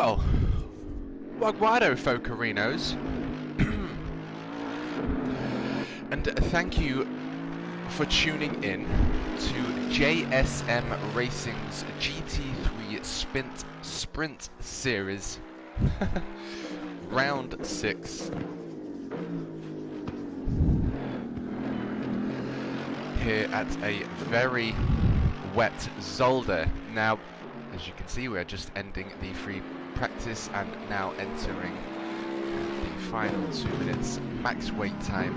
Well, Wagwado Focarinos, and thank you for tuning in to JSM Racing's GT3 Sprint Series, Round 6. Here at a very wet Zolder. Now, as you can see, we're just ending the free practice and now entering the final 2 minutes max wait time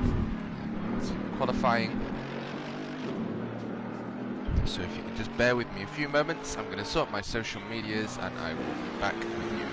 qualifying. So if you can just bear with me a few moments, I'm going to sort my social medias and I will be back with you.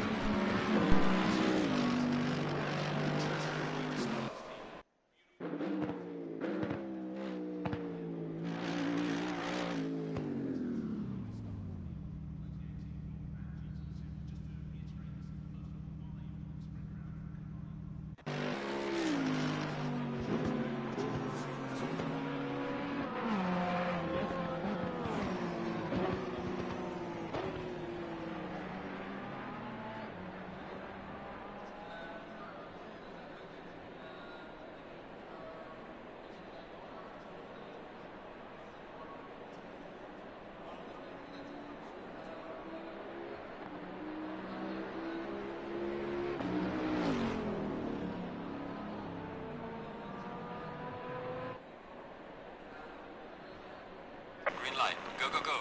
Green light. Go, go, go.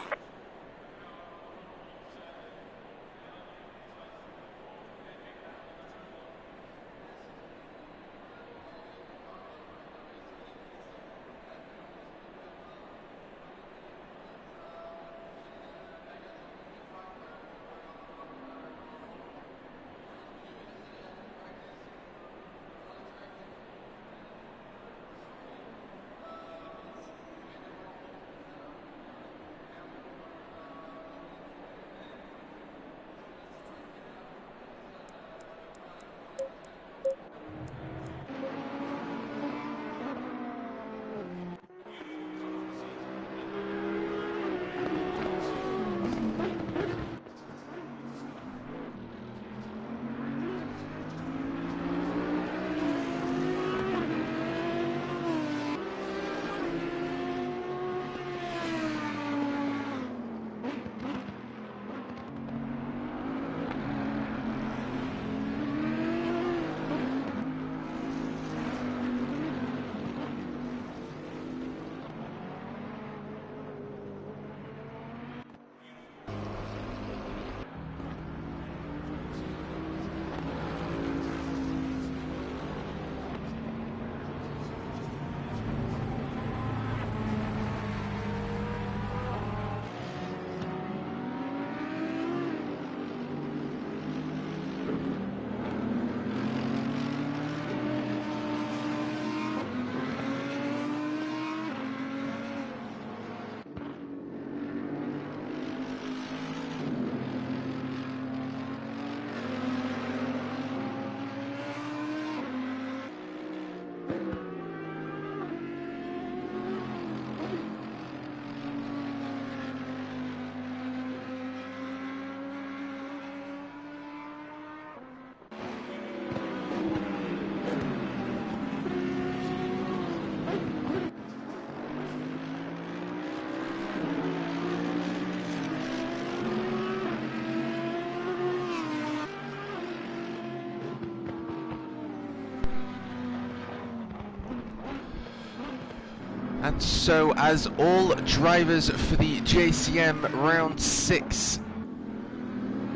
And so, as all drivers for the JSM Round 6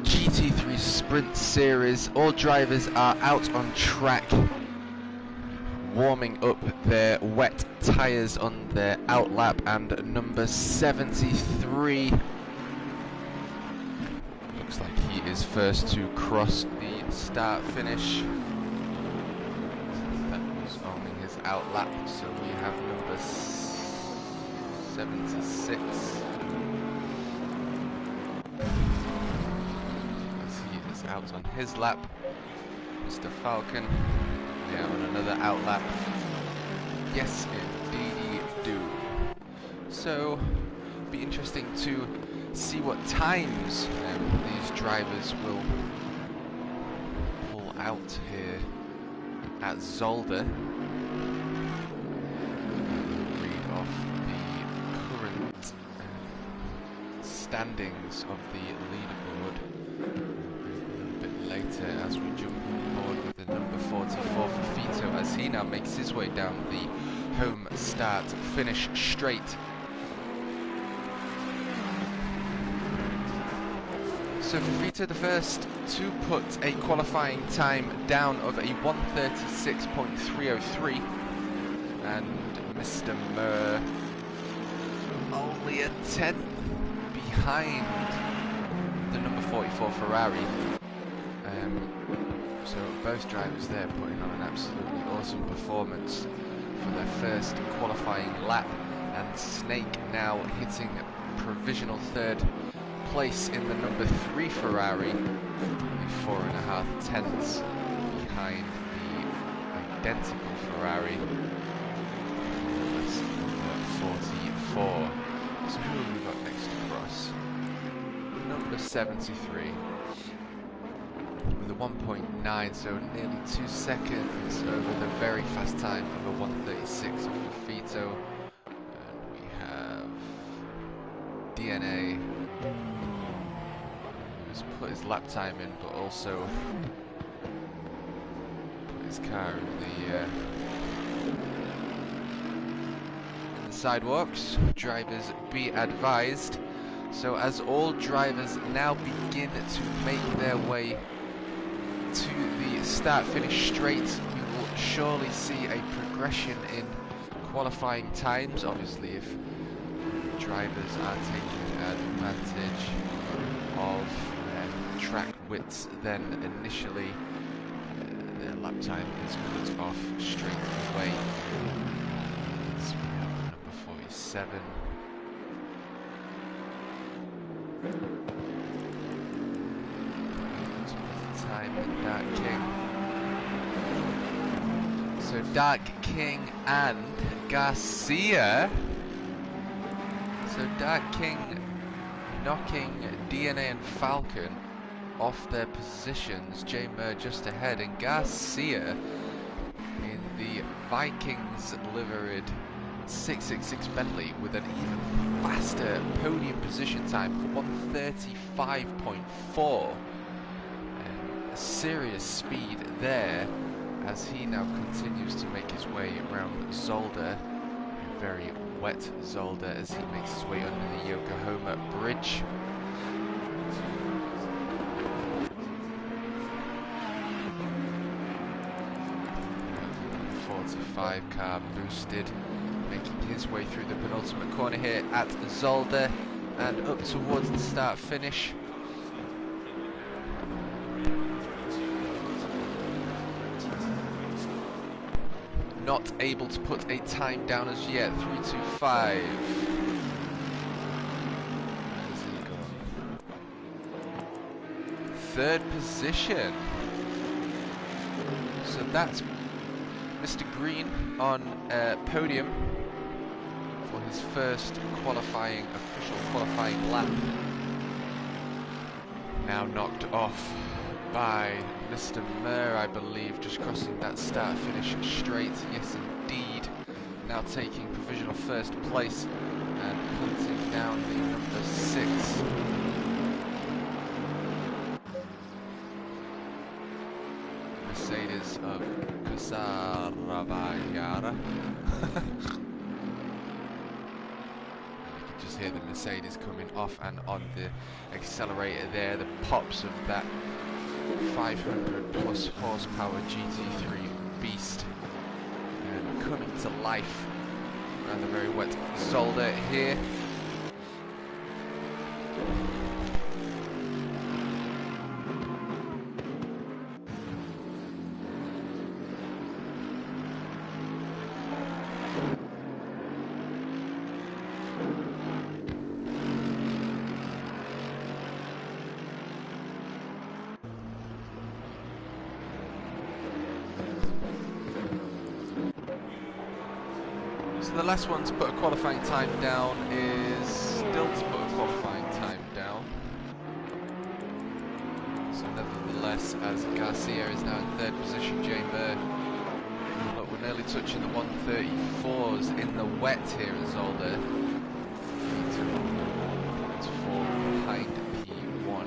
GT3 Sprint Series, all drivers are out on track, warming up their wet tyres on their outlap, and number 73 looks like he is first to cross the start finish. That was only his outlap, so we have number 76 as he is out on his lap. Mr. Falcon, yeah, on another outlap. Yes, indeed do. So, be interesting to see what times these drivers will out here at Zolder. Read off the current standings of the leaderboard a bit later as we jump on board with the number 44 for Fito as he now makes his way down the home start finish straight. So for Fito, the first to put a qualifying time down of a 1:36.303, and Mr. Murr only a tenth behind the number 44 Ferrari. So both drivers there putting on an absolutely awesome performance for their first qualifying lap, and Snake now hitting provisional third place in the number 3 Ferrari, 4.5 tenths behind the identical Ferrari. That's number 44. So who have we got next across? Number 73 with a 1.9, so nearly 2 seconds over the very fast time of a 1:36 for Fito. And we have DNA, who's put his lap time in, but also put his car in the sidewalks. Drivers be advised. So as all drivers now begin to make their way to the start-finish straight, we will surely see a progression in qualifying times. Obviously, if drivers are taking advantage of track widths, then initially their lap time is cut off straight away. So we have number 47. Time with Dark King. So Dark King and Garcia. So Dark King knocking DNA and Falcon off their positions. J Murr just ahead, and Garcia in the Vikings liveried 666 Bentley with an even faster podium position time for 1:35.4. A serious speed there as he now continues to make his way around Zolder, a very wet Zolder, as he makes his way under the Yokohama Bridge. 45 car boosted, making his way through the penultimate corner here at Zolder and up towards the start finish. Not able to put a time down as yet. 3:25. Where's he gone? Third position. So that's Mr. Green on podium for his first official qualifying lap. Now knocked off by Mr. Murr, I believe, just crossing that start-finish straight. Yes, indeed. Now taking provisional first place and hunting down the number 6. Mercedes of Casarabayara. You can just hear the Mercedes coming off and on the accelerator there, the pops of that 500 plus horsepower GT3 beast and coming to life around the very wet Zolder here. So the last one to put a qualifying time down is still to put a qualifying time down. So Nevertheless, as Garcia is now in third position, J-Mer. Look, we're nearly touching the 134s in the wet here at Zolder. 4 behind P1.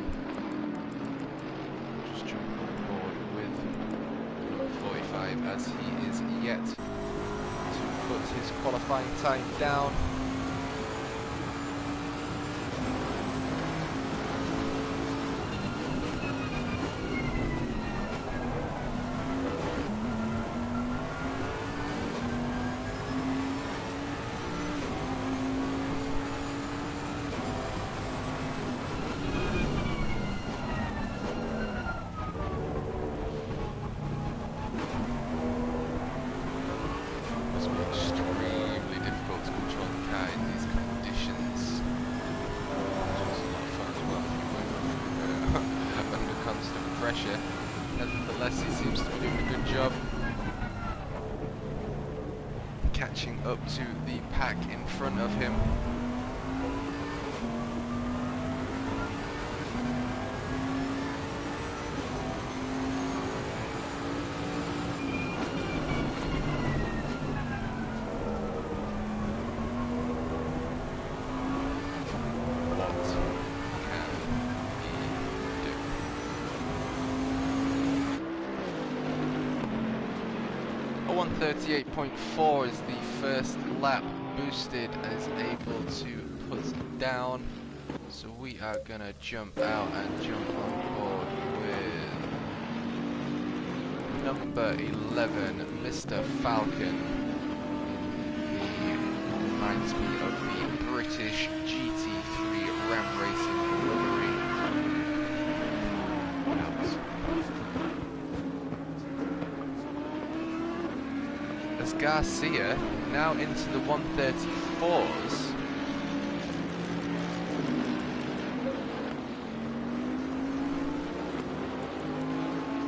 Just jump on board with 45 as he is yet to put his qualifying time down. Nevertheless, he seems to be doing a good job catching up to the pack in front of him. A 138.4 is the first lap boosted and is able to put down. So we are gonna jump out and jump on board with number 11, Mr. Falcon. He reminds me of the British GT3 Ram Racing livery. As Garcia now into the 134s.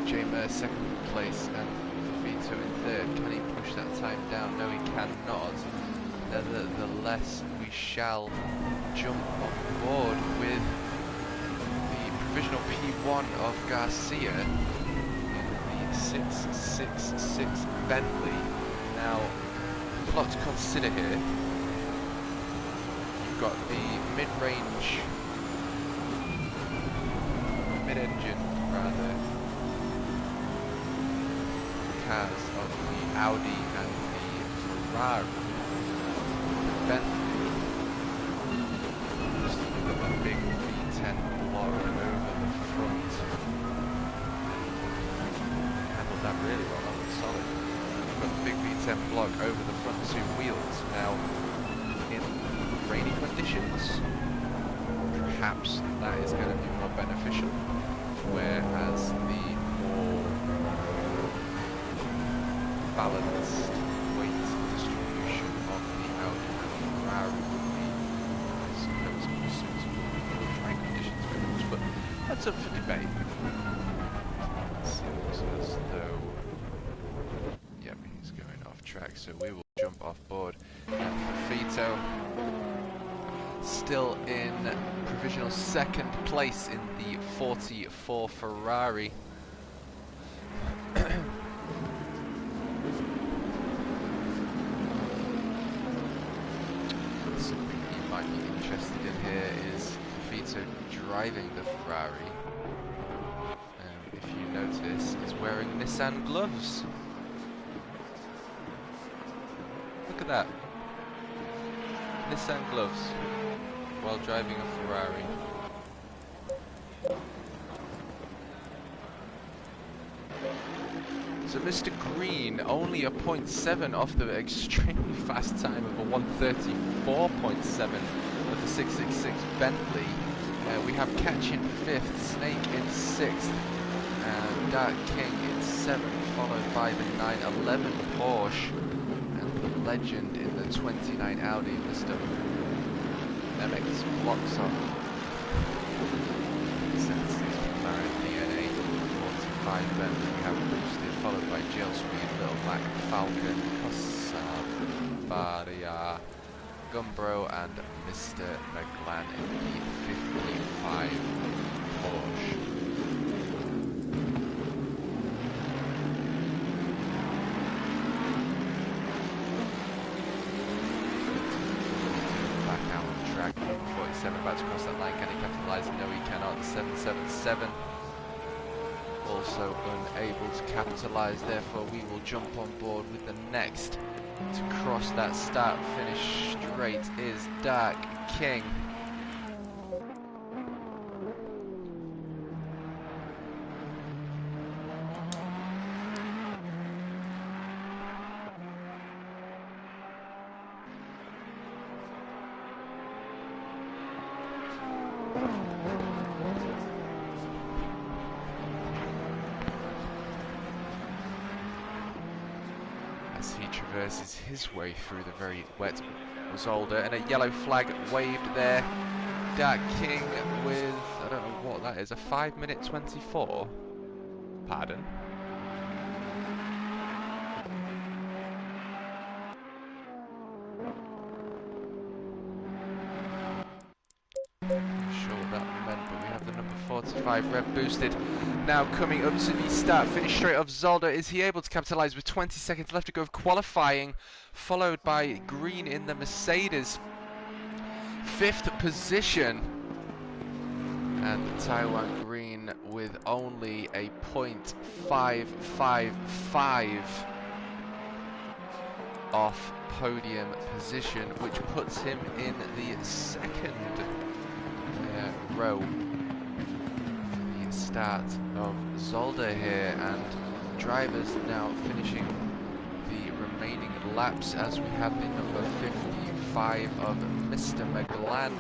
J-Mer second place and Vito in third. Can he push that time down? No, he cannot. Nevertheless, we shall jump on board with the provisional P1 of Garcia in the 666 Bentley. Now, a lot to consider here. You've got the mid-engine cars of the Audi and the Ferrari. Bentley, just look at that big V10 block over the front. Handled that really well, that was solid. Got the big V10 block over the front two wheels. Now, in rainy conditions, perhaps that is going to be more beneficial, whereas the more balanced weight distribution of the Audi and Ferrari would be, I suppose, more suitable for dry conditions very much, but that's up for debate. Seems as though he's going off track, so we will jump off board. Fafito still in provisional second place in the 44 Ferrari. Something you might be interested in here is Fafito driving the Ferrari. If you notice, he's wearing Nissan gloves. Look at that. Nissan gloves while driving a Ferrari. So Mr. Green only a 0.7 off the extremely fast time of a 134.7 of the 666 Bentley. We have Catch in 5th, Snake in 6th, and Dark King in 7th, followed by the 911 Porsche. Legend in the 29 Audi, Mr. MX blocks on Senses McLaren DNA 45 Bentley. We have boosted, followed by Jail Speed, Little Black Falcon, Varia, Gumbro, and Mr. McLaren in the 55 Porsche. about to cross that line. Can he capitalise? No, he cannot. The 777 also unable to capitalise. Therefore, we will jump on board with the next to cross that start-finish straight is Dark King. As he traverses his way through the very wet Zolder, and a yellow flag waved there. Dark King with, I don't know what that is, a 5-minute 24? Pardon? Not sure what that meant, but we have the number 45 rev boosted. Now coming up to the start finish straight of Zolder. Is he able to capitalise with 20 seconds left to go of qualifying, followed by Green in the Mercedes. 5th position, and the Taiwan Green with only a .555 off podium position, which puts him in the 2nd row for the start of Zolder here, and drivers now finishing the remaining laps as we have the number 55 of Mr. McGlan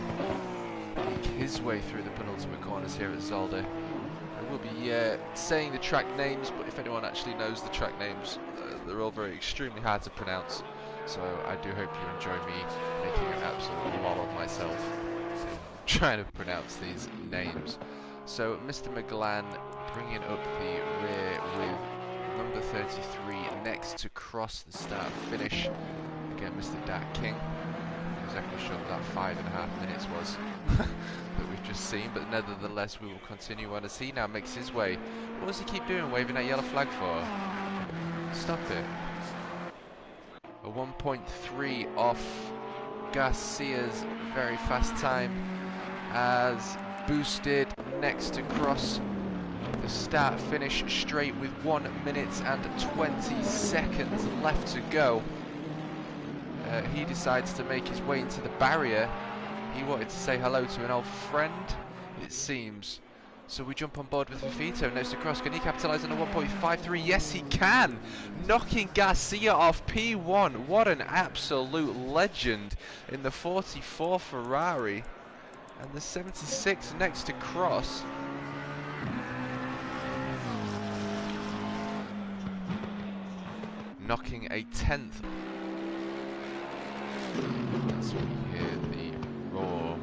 make his way through the penultimate corners here at Zolder. I will be saying the track names, but if anyone actually knows the track names, they're all very extremely hard to pronounce, so I do hope you enjoy me making an absolute lol of myself trying to pronounce these names. So Mr. McGlan bringing up the rear with number 33 next to cross the start finish. Again, Mr. Dark King. Exactly sure what that 5.5 minutes was that we've just seen, but nevertheless we will continue on as he now makes his way. What does he keep doing, waving that yellow flag for? Stop it. A 1.3 off Garcia's very fast time, as boosted next to cross the start finish straight with 1 minute and 20 seconds left to go. He decides to make his way into the barrier. He wanted to say hello to an old friend, it seems. So we jump on board with Fafito next to cross. Can he capitalise on a 1.53? Yes, he can! Knocking Garcia off P1. What an absolute legend in the 44 Ferrari. And the 76 next to cross. Knocking a 10th. As we hear the roar.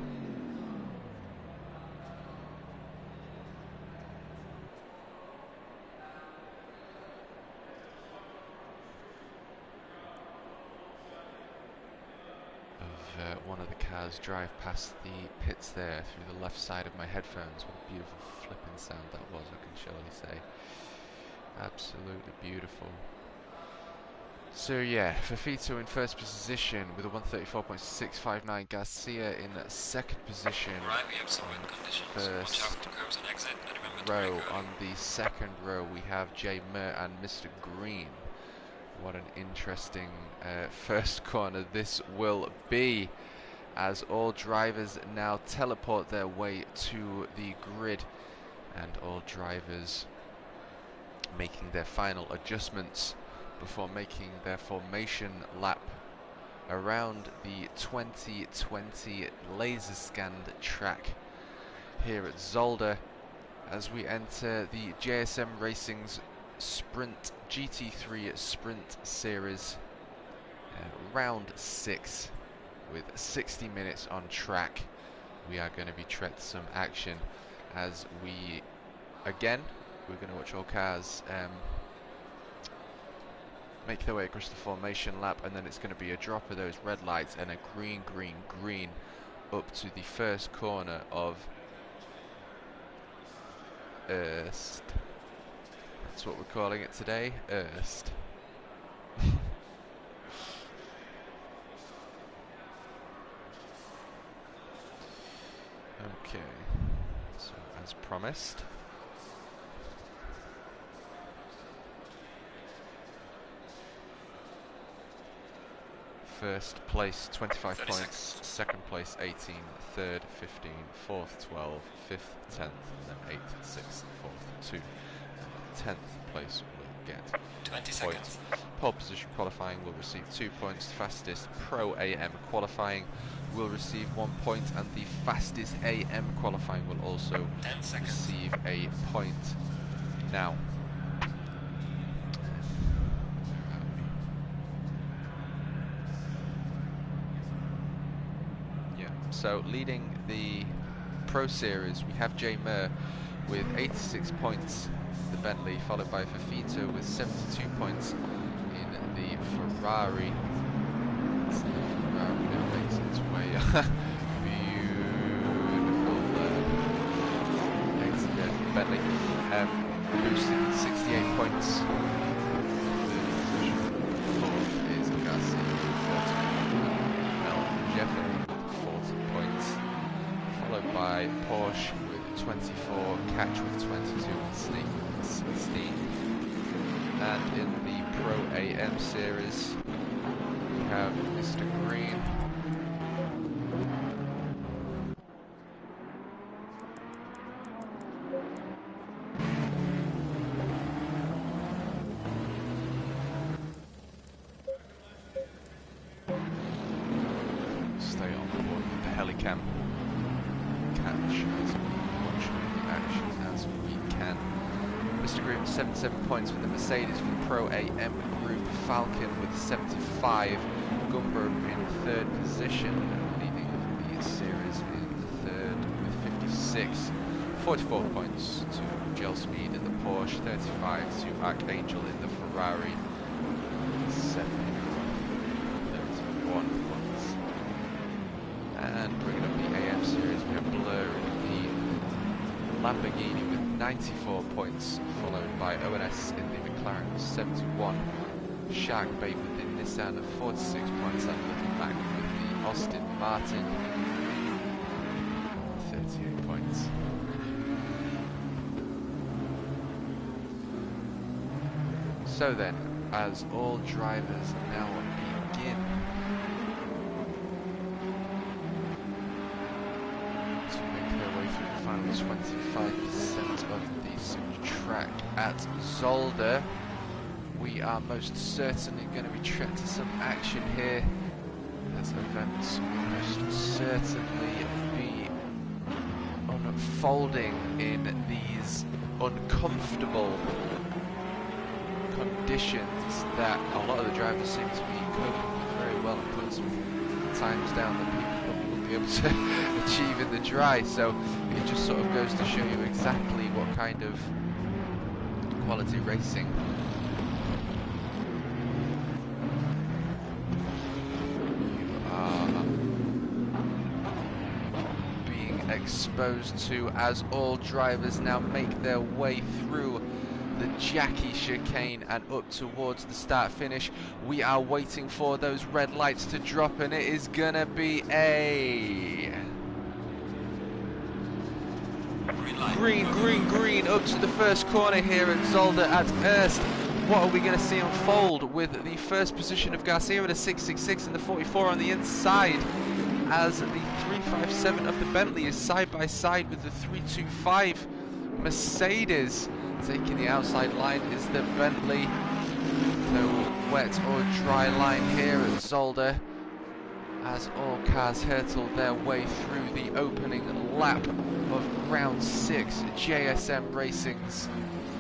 Of one of the cars drive past the pits there through the left side of my headphones. What a beautiful flipping sound that was, I can surely say. Absolutely beautiful. So yeah, Fafito in first position with a 134.659. Garcia in second position. Right, we have some wind conditions. Watch out for the curbs and exit, and remember row. to brake early. On the second row we have J. Mer and Mr. Green. What an interesting first corner this will be, as all drivers now teleport their way to the grid, and all drivers making their final adjustments before making their formation lap around the 2020 laser scanned track here at Zolder, as we enter the JSM Racing's Sprint GT3 Sprint Series round 6 with 60 minutes on track. We are going to be treating some action as we're going to watch all cars make their way across the formation lap, and then it's going to be a drop of those red lights and a green, green, green up to the first corner of Erst. That's what we're calling it today, Erst. promised. First place 25 points, seconds. second place 18, third 15, fourth 12, fifth 10th, and then 8th, 6th, 4th 2, and 10th place will get 20 point. seconds. Pole position qualifying will receive 2 points, fastest Pro AM qualifying will receive 1 point, and the fastest AM qualifying will also 10 seconds. receive a point. Now, so leading the Pro Series, we have J Mer with 86 points, the Bentley, followed by Fafito with 72 points in the Ferrari. So the Ferrari now makes its way. Beautiful exit there from the Bentley. Boosted 68 points. Fourth is Gassi with 40 points, followed by Porsche with 24, Catch with 22, and Snake with 16. And in the Pro AM series, we have Mr. Green. Stay on board with the Helicam. Catch as we watch the action as we can. Mr. Green 77 points for the Mercedes for the Pro AM group. Falcon with 75. Gumber in third position, leading the series in third with 56. 44 points to Gel Speed in the Porsche. 35 to Archangel in the Ferrari. 31 points. And bringing up the AM series, we have Blur in the Lamborghini with 94 points, followed by ONS in the McLaren with 71, Shark Bait with the Nissan of 46 points, and Little Mac with the Austin Martin 38 points. So then, as all drivers now begin to make their way through the final 25% of this track at Zolder, we are most certainly going to be treated to some action here, as events will most certainly be unfolding in these uncomfortable conditions that a lot of the drivers seem to be coping with very well and putting some times down that people probably won't be able to achieve in the dry. So it just sort of goes to show you exactly what kind of quality racing you are being exposed to, as all drivers now make their way through the Jackie chicane and up towards the start finish. We are waiting for those red lights to drop, and it is gonna be a green up to the first corner here at Zolder at Erst. What are we going to see unfold with the first position of Garcia at a 666 and the 44 on the inside, as the 357 of the Bentley is side by side with the 325 Mercedes. Taking the outside line is the Bentley. No wet or dry line here at Zolder, as all cars hurtle their way through the opening lap of round 6 JSM Racing's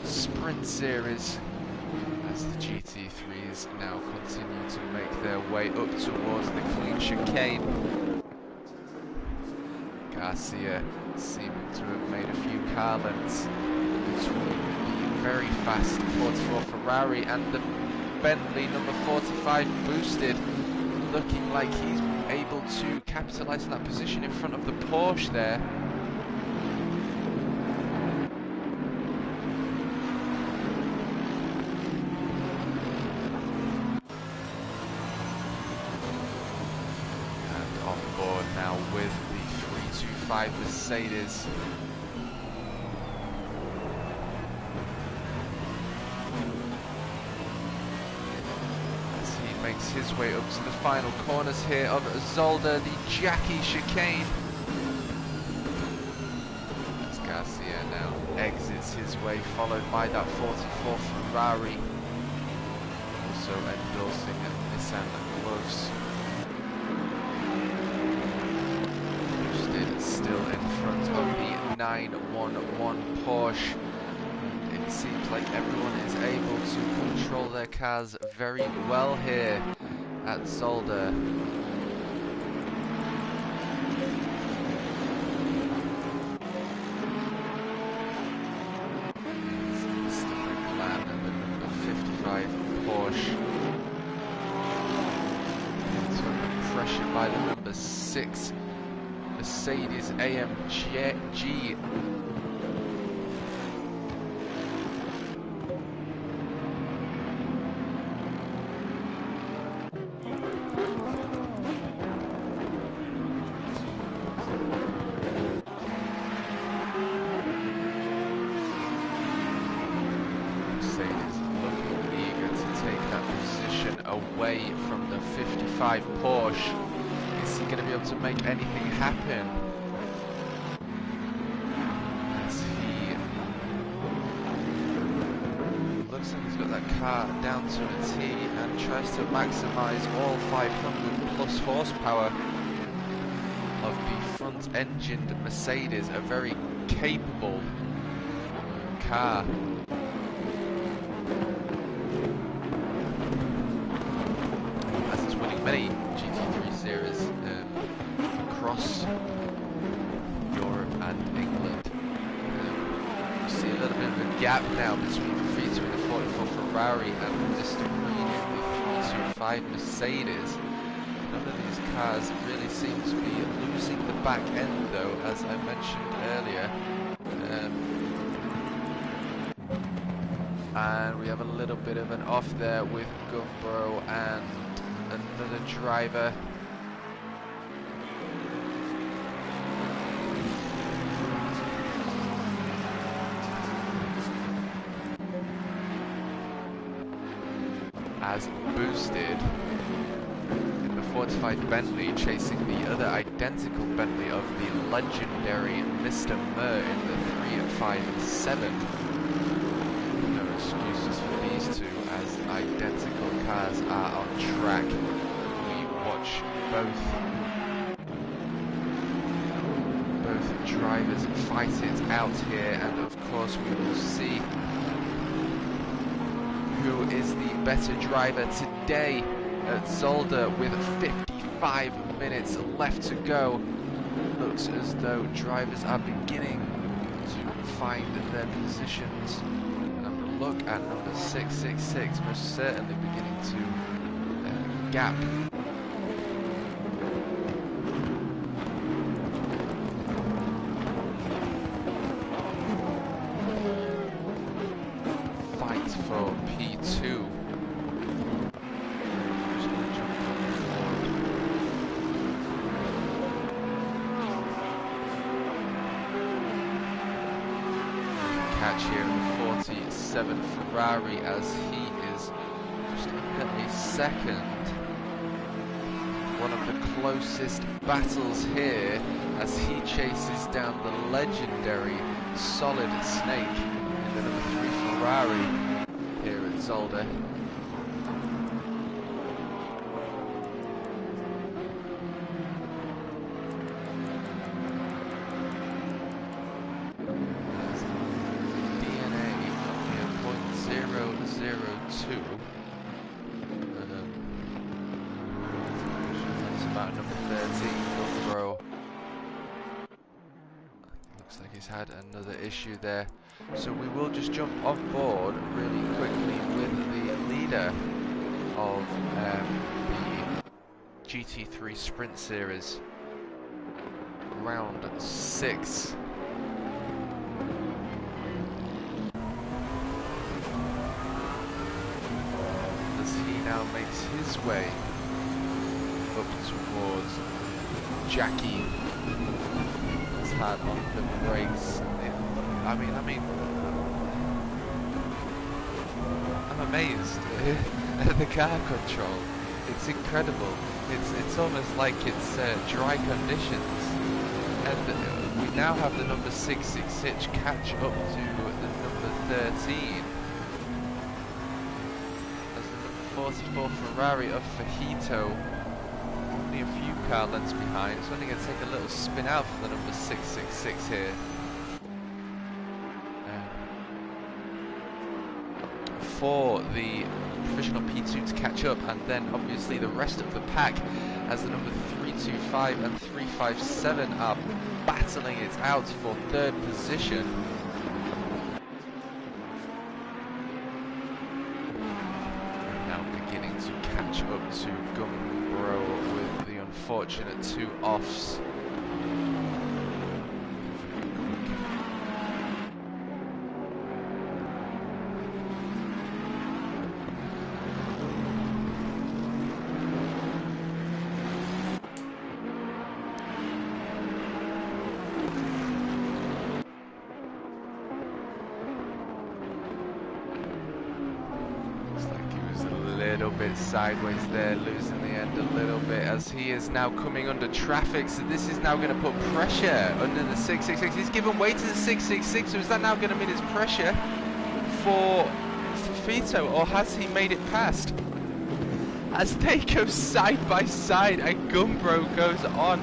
Sprint Series, as the GT3s now continue to make their way up towards the clean chicane. Garcia seeming to have made a few car lengths between the very fast 44 Ferrari and the Bentley number 45 boosted, looking like he's able to capitalise on that position in front of the Porsche there. And on board now with the 325 Mercedes. makes his way up to the final corners here of Zolder, the Jackie chicane. As Garcia now exits his way, followed by that 44 Ferrari, also endorsing Nissan gloves. Still in front of the 911 Porsche. And it seems like everyone is able to control their cars very well here at Zolder. Mr. McLaren and the number 55 Porsche. It's under pressure by the number 6 Mercedes AMG. Mercedes looking eager to take that position away from the 55 Porsche. Is he going to be able to make anything happen? As he looks like he's got that car down to a T and tries to maximise all 500 plus horsepower of the front-engined Mercedes, a very capable car. As it's winning many GT3 series across Europe and England. You see a little bit of a gap now between the 44 Ferrari and Mr. Green in the 325 Mercedes. None of these cars really seem to be losing the back end though, as I mentioned earlier. And we have a little bit of an off there with Gumbro and another driver. As boosted in the 45 Bentley, chasing the other identical Bentley of the legendary Mr. Murr in the 357. No excuses for these two, as identical cars are on track. We watch both drivers fight it out here, and of course we will see who is the better driver today at Zolder with 55 minutes left to go. It looks as though drivers are beginning to find their positions. And look at number 666, most certainly beginning to gap. Fight for P2. Catch here in the 47 Ferrari, as he is just under a second. One of the closest battles here, as he chases down the legendary Solid Snake in the number 3 Ferrari here at Zolder. That's about number 13, Gumbro. Looks like he's had another issue there. So we will just jump on board really quickly with the leader of the GT3 Sprint Series, round 6. Now makes his way up towards Jackie. It's hard on the brakes. I mean, I'm amazed at the car control. It's incredible. It's almost like it's dry conditions, and we now have the number 666 catch up to the number 13. As the number 44 Ferrari of Fajito, only a few car lengths behind. It's only going to take a little spin out for the number 666 here. For the provisional P2 to catch up, and then obviously the rest of the pack as the number 325 and 357 are battling it out for third position. Now beginning to catch up to Gumbro with the unfortunate 2 offs. Sideways there, losing the end a little bit as he is now coming under traffic, so this is now going to put pressure under the 666. He's given way to the 666, so is that now going to mean it's pressure for Fito, or has he made it past? As they go side by side and Gumbro goes on.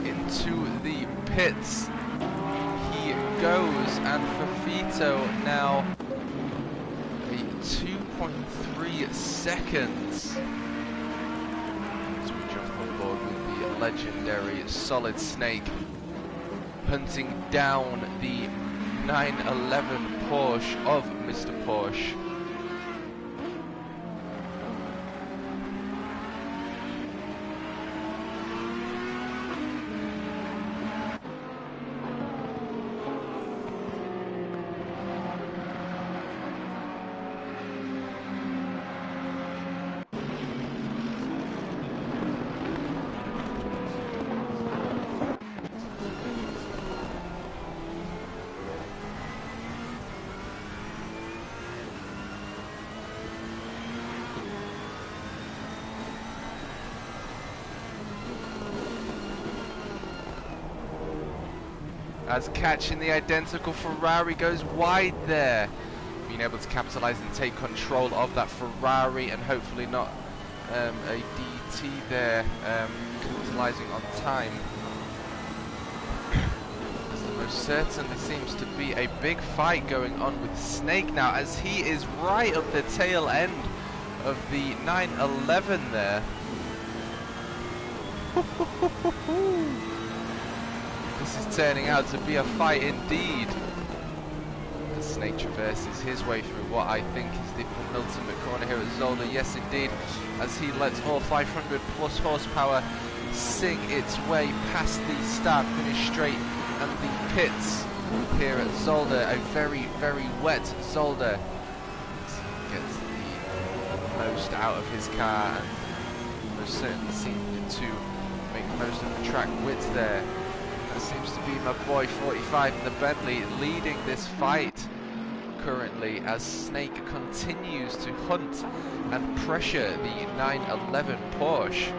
Into the pits goes, and for Fito now a 2.3 seconds as we jump on board with the legendary Solid Snake, hunting down the 911 Porsche of Mr. Porsche. As catching the identical Ferrari goes wide there. Being able to capitalise and take control of that Ferrari, and hopefully not a DT there, capitalising on time. As there most certainly seems to be a big fight going on with Snake now, as he is right up the tail end of the 911 there. This is turning out to be a fight indeed. The Snake traverses his way through what I think is the penultimate corner here at Zolder. Yes, indeed, as he lets all 500 plus horsepower sing its way past the start finish straight and the pits here at Zolder. A very, very wet Zolder. He gets the most out of his car and most certainly seems to make most of the track width there. That seems to be my boy 45 in the Bentley leading this fight currently, as Snake continues to hunt and pressure the 911 Porsche.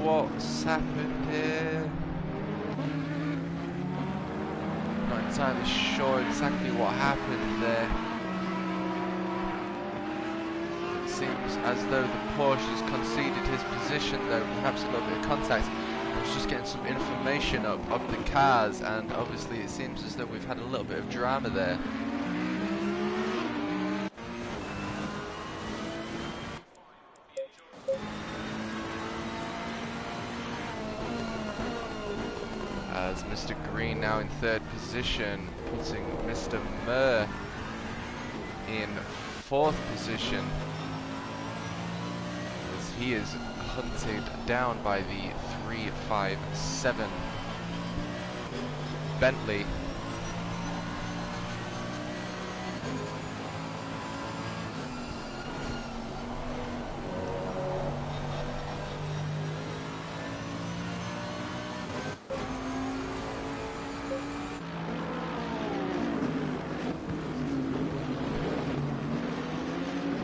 What's happened here? Not entirely sure exactly what happened there. It seems as though the Porsche has conceded his position, though perhaps a little bit of contact. I was just getting some information up of the cars, and obviously it seems as though we've had a little bit of drama there. As Mr. Green now in third position, putting Mr. Murr in 4th position, as he is hunted down by the 357 Bentley.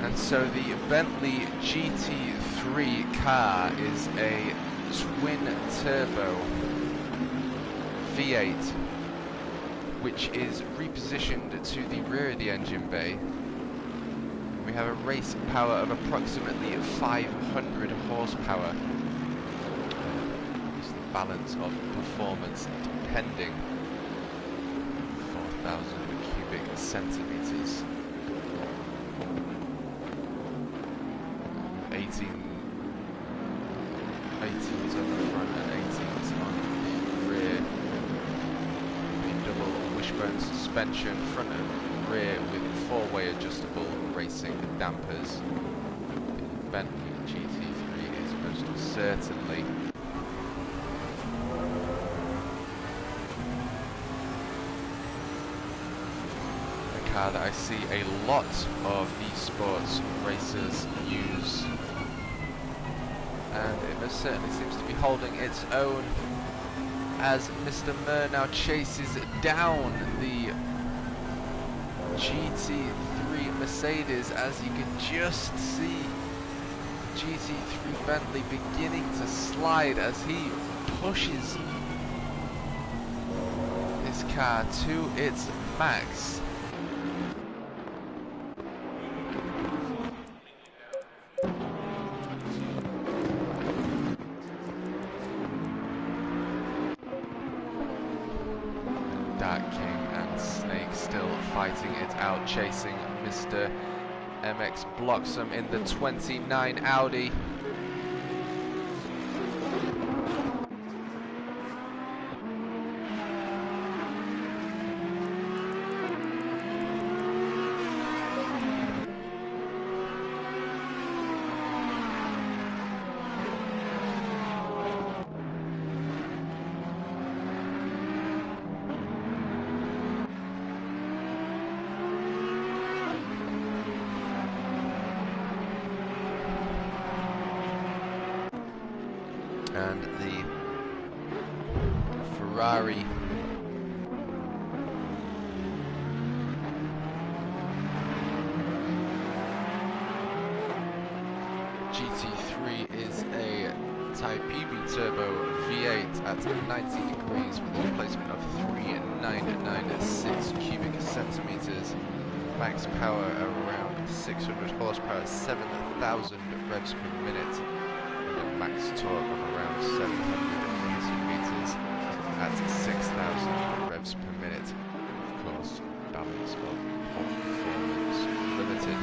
And so the Bentley GT3 car is a twin-turbo V8, which is repositioned to the rear of the engine bay. We have a race power of approximately 500 horsepower. It's the balance of performance depending. 4,000 cubic centimeters. 18s on the front and 18s on the rear. The double wishbone suspension, front and rear, with 4-way adjustable racing dampers. The Bentley GT3 is most certainly a car that I see a lot of esports racers use. And it most certainly seems to be holding its own as Mr. Murr now chases down the GT3 Mercedes, as you can just see GT3 Bentley beginning to slide as he pushes his car to its max. Dark King and Snake still fighting it out, chasing Mr. MX Bloxham in the 29 Audi. And the Ferrari GT3 is a Type PB Turbo V8 at 90 degrees with a displacement of 3996 cubic centimeters, max power around 600 horsepower, 7,000 revs per minute, max torque of around 700 Newton meters at 6,000 revs per minute. Of course, balance of performance limited.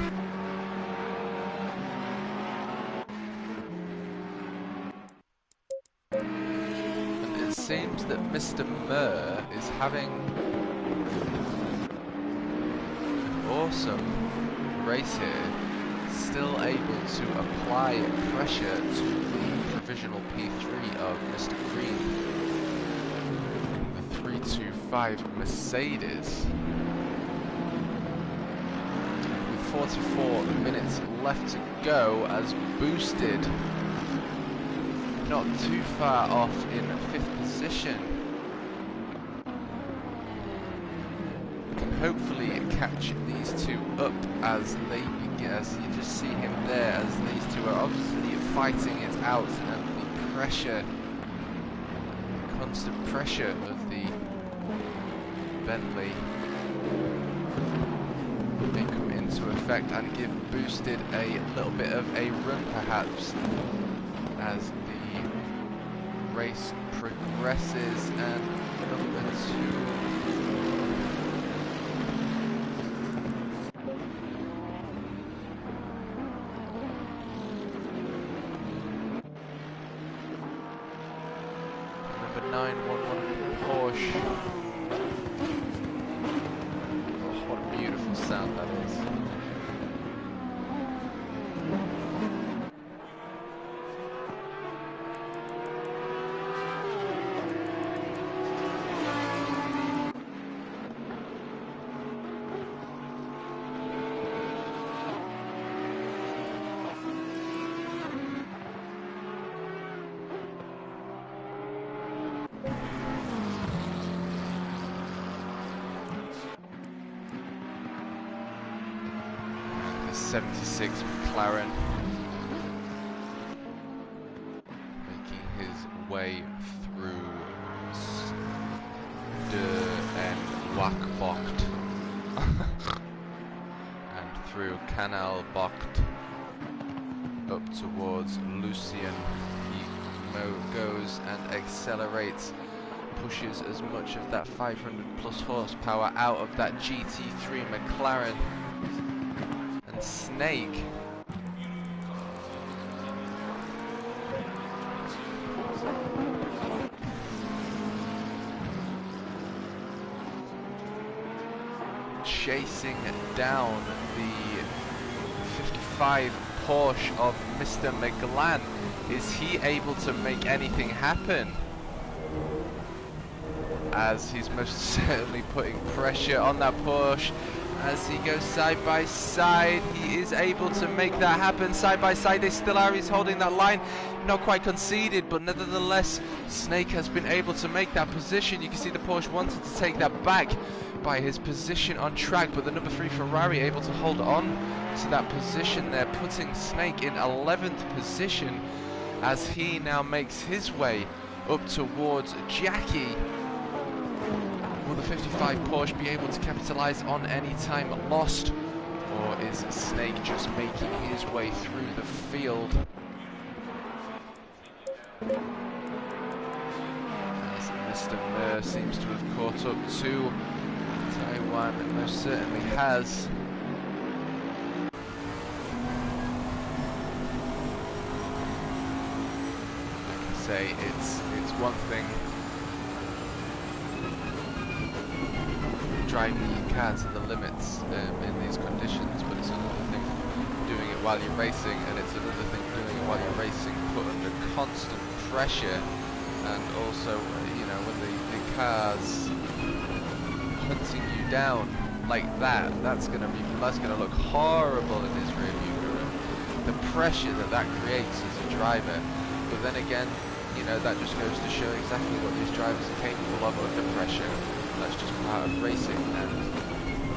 And it seems that Mr. Murr is having an awesome race here, still able to apply pressure to the provisional P3 of Mr. Green, the 325 Mercedes. With 44 minutes left to go, as boosted not too far off in 5th position, can hopefully catch these two up as they begin, as you just see him there, as these two are obviously fighting it out, and the pressure, the constant pressure of the Bentley may come into effect and give boosted a little bit of a run perhaps as the race progresses. And number 2, number 911 Porsche. Oh, what a beautiful sound that is. 76 McLaren, making his way through and Wakbocht and through Canal Bocht up towards Lucien. He goes and accelerates, pushes as much of that 500 plus horsepower out of that GT3 McLaren, and Snake chasing down the 55 Porsche of Mr. Maglan. Is he able to make anything happen? As he's most certainly putting pressure on that Porsche as he goes side by side. He is able to make that happen. Side by side they still are. He's holding that line, not quite conceded, but nevertheless Snake has been able to make that position. You can see the Porsche wanted to take that back by his position on track, but the number 3 Ferrari able to hold on to that position there, putting Snake in 11th position as he now makes his way up towards Jackie. Will the 55 Porsche be able to capitalize on any time lost, or is Snake just making his way through the field? As Mr. Mur seems to have caught up to Taiwan, most certainly has. Like I say, it's one thing driving your car to the limits in these conditions, but it's another thing doing it while you're racing, and it's another thing doing it while you're racing put under constant pressure, and also, you know, when the car's hunting you down like that, that's gonna look horrible in his rearview mirror. The pressure that creates as a driver, but then again, you know, that just goes to show exactly what these drivers are capable of under pressure. That's just part of racing, and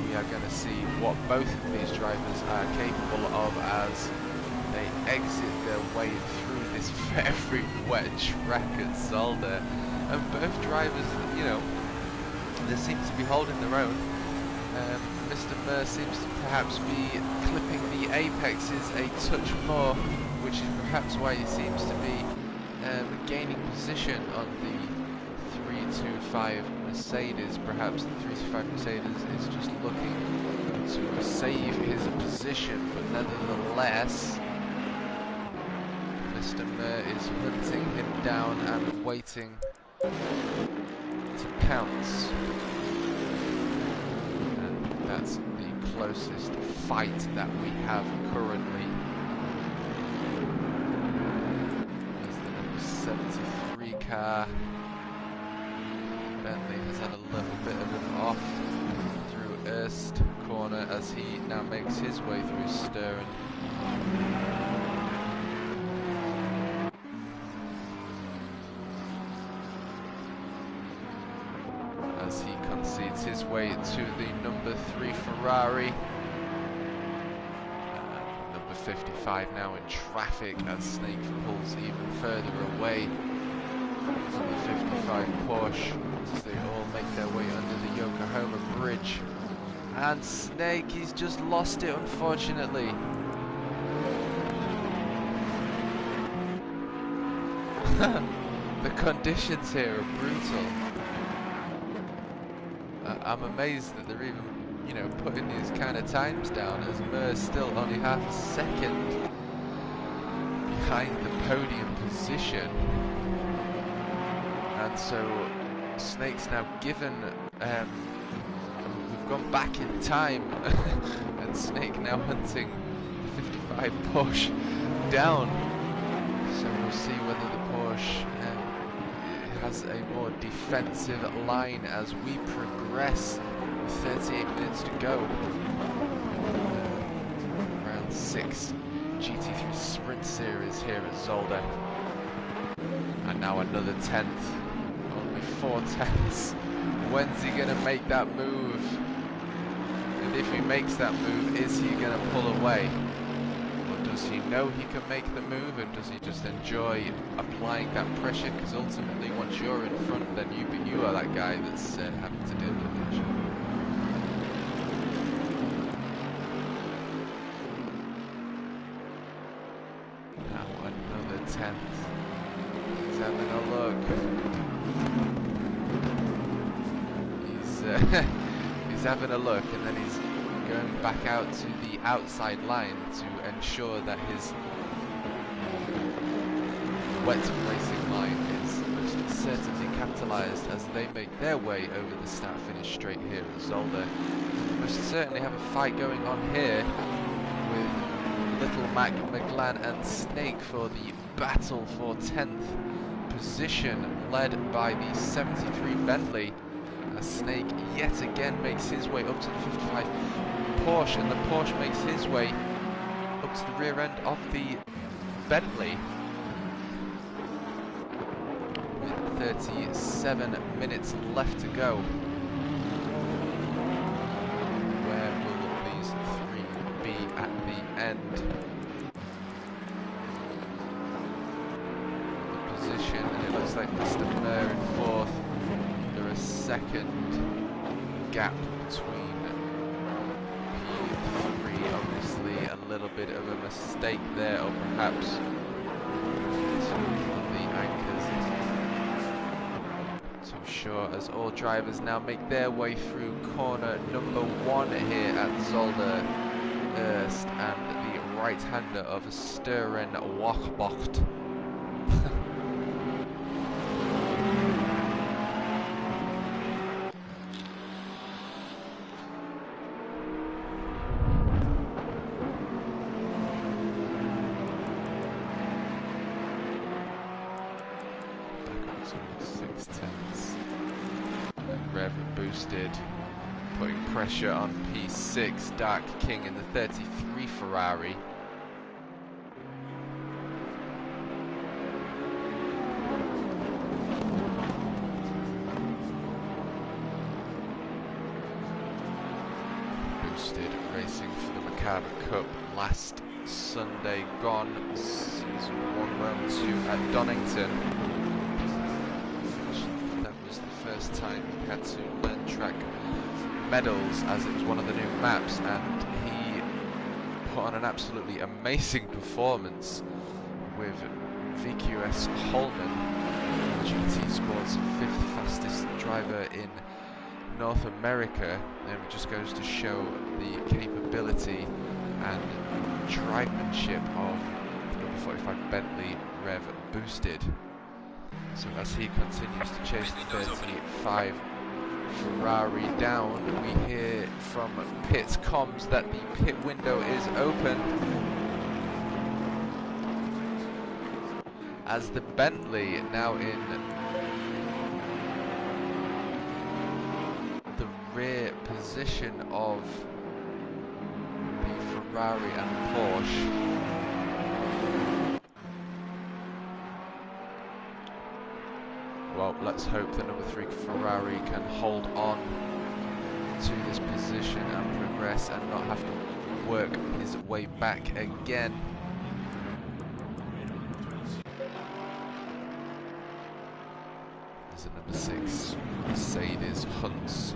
we are going to see what both of these drivers are capable of as they exit their way through this very wet track at Zolder. And both drivers, you know, they seem to be holding their own. Mr. Mur seems to perhaps be clipping the apexes a touch more, which is perhaps why he seems to be gaining position on the 325 Mercedes. Perhaps the 325 Mercedes is just looking to save his position, but nevertheless Mr. Mur is hunting him down and waiting to pounce, and that's the closest fight that we have currently. As the number 73 car Bentley has had a little bit of an off through Erst corner as he now makes his way through Stern. As he concedes his way to the number 3 Ferrari. Number 55 now in traffic as Snake pulls even further away from the 55 Porsche as they all make their way under the Yokohama Bridge. And Snake, he's just lost it, unfortunately. The conditions here are brutal. I'm amazed that they're even, you know, putting these kind of times down, as Mur's still only half a second behind the podium position. And so Snake's now given, we've gone back in time, and Snake now hunting the 55 Porsche down. So we'll see whether the Porsche has a more defensive line as we progress. 38 minutes to go. Round 6 GT3 Sprint Series here at Zolder. And now another 10th. Only 4 tenths. When's he going to make that move? It And if he makes that move, is he going to pull away? Or does he know he can make the move, and does he just enjoy applying that pressure? Because ultimately, once you're in front, then you are that guy that's having to deal with the pressure. Now another 10th. He's having a look. He's having a look, and then he's going back out to the outside line to ensure that his wet racing line is most certainly capitalised as they make their way over the start-finish straight here at Zolder. Most certainly have a fight going on here with Little Mac, McGlan and Snake for the battle for 10th position, led by the 73 Bentley. Snake yet again makes his way up to the 55 Porsche, and the Porsche makes his way up to the rear end of the Bentley with 37 minutes left to go. Where will these three be at the end? The position, and it looks like Mr. Murr in fourth. A second gap between P3, obviously a little bit of a mistake there, or perhaps the anchors too short, as all drivers now make their way through corner number 1 here at Zolder Erst, and the right-hander of Sturen Wachbocht. Rev boosted, putting pressure on P6, Dark King in the 33 Ferrari. Boosted racing for the Macabre Cup last Sunday gone, season 1 round 2 at Donington. First time he had to learn track medals, as it was one of the new maps, and he put on an absolutely amazing performance with VQS Holman, GT Sports 5th fastest driver in North America, and it just goes to show the capability and drivemanship of the number 45 Bentley Rev boosted. So as he continues to chase the 35 Ferrari down, we hear from pit comms that the pit window is open, as the Bentley now in the rear position of the Ferrari and Porsche. Well, let's hope the number 3 Ferrari can hold on to this position and progress and not have to work his way back again. There's a number 6 Mercedes Hunts.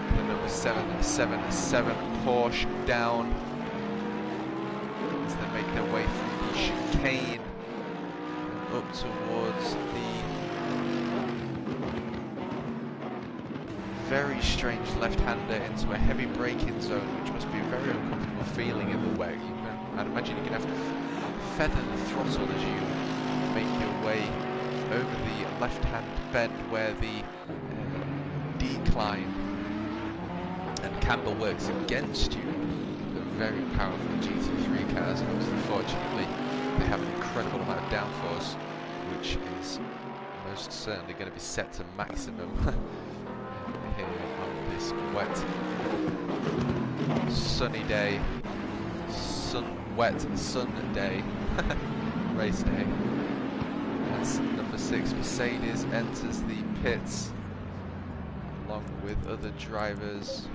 The number 777 Porsche down as they make their way through the chicane up towards the very strange left-hander into a heavy braking zone, which must be a very uncomfortable feeling in the way. I'd imagine you're going to have to feather the throttle as you make your way over the left-hand bend where the decline and camber works against you. The very powerful GT3 cars, and unfortunately they have an incredible amount of downforce, which is most certainly going to be set to maximum here on this wet, sunny day, wet sun day, race day. As number 6 Mercedes enters the pits along with other drivers.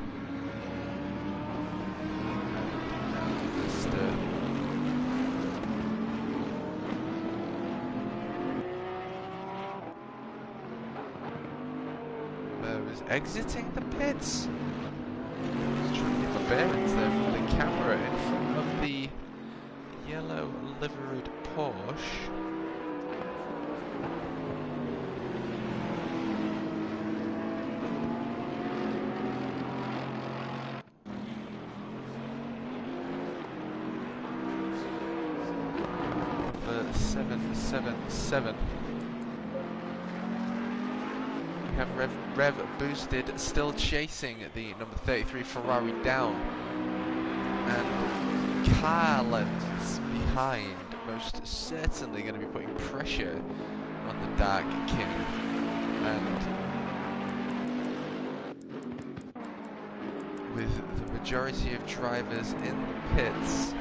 Is exiting the pits. Just trying to get my bearings there from the camera in front of the yellow liveried Porsche. Number 777. We have Rev boosted, still chasing the number 33 Ferrari down, and car lengths behind, most certainly going to be putting pressure on the Dark King, and with the majority of drivers in the pits,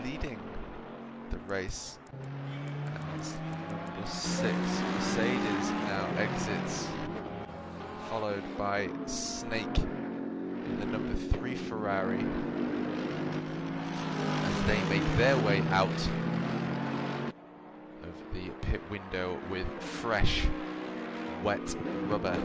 leading the race, and number 6 Mercedes now exits, followed by Snake in the number 3 Ferrari as they make their way out of the pit window with fresh, wet rubber.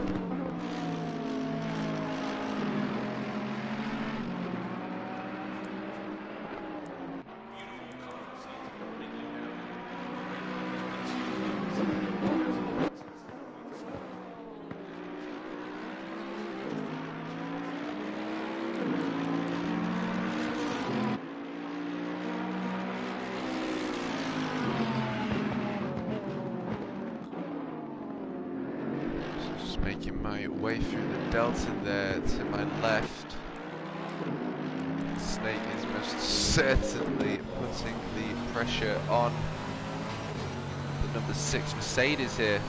Making my way through the delta there to my left. Snake is most certainly putting the pressure on the number 6 Mercedes here.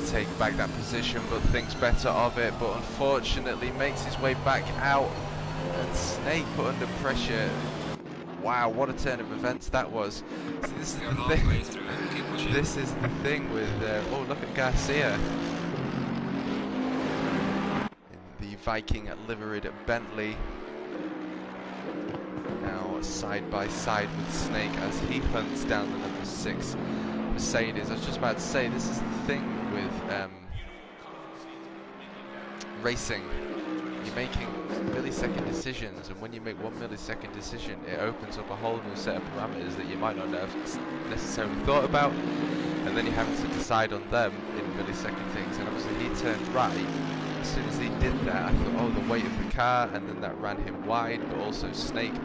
Take back that position, but thinks better of it, but unfortunately makes his way back out, and Snake put under pressure. Wow, what a turn of events that was. So this is the thing. This is the thing with oh, look at Garcia in the Viking liveried Bentley, now side by side with Snake as he hunts down the number 6 Mercedes. I was just about to say, this is the thing with racing. You're making millisecond decisions, and when you make 1 millisecond decision, it opens up a whole new set of parameters that you might not have necessarily thought about, and then you're having to decide on them in millisecond things. And obviously he turned right. As soon as he did that, I thought, oh, the weight of the car, and then that ran him wide, but also Snake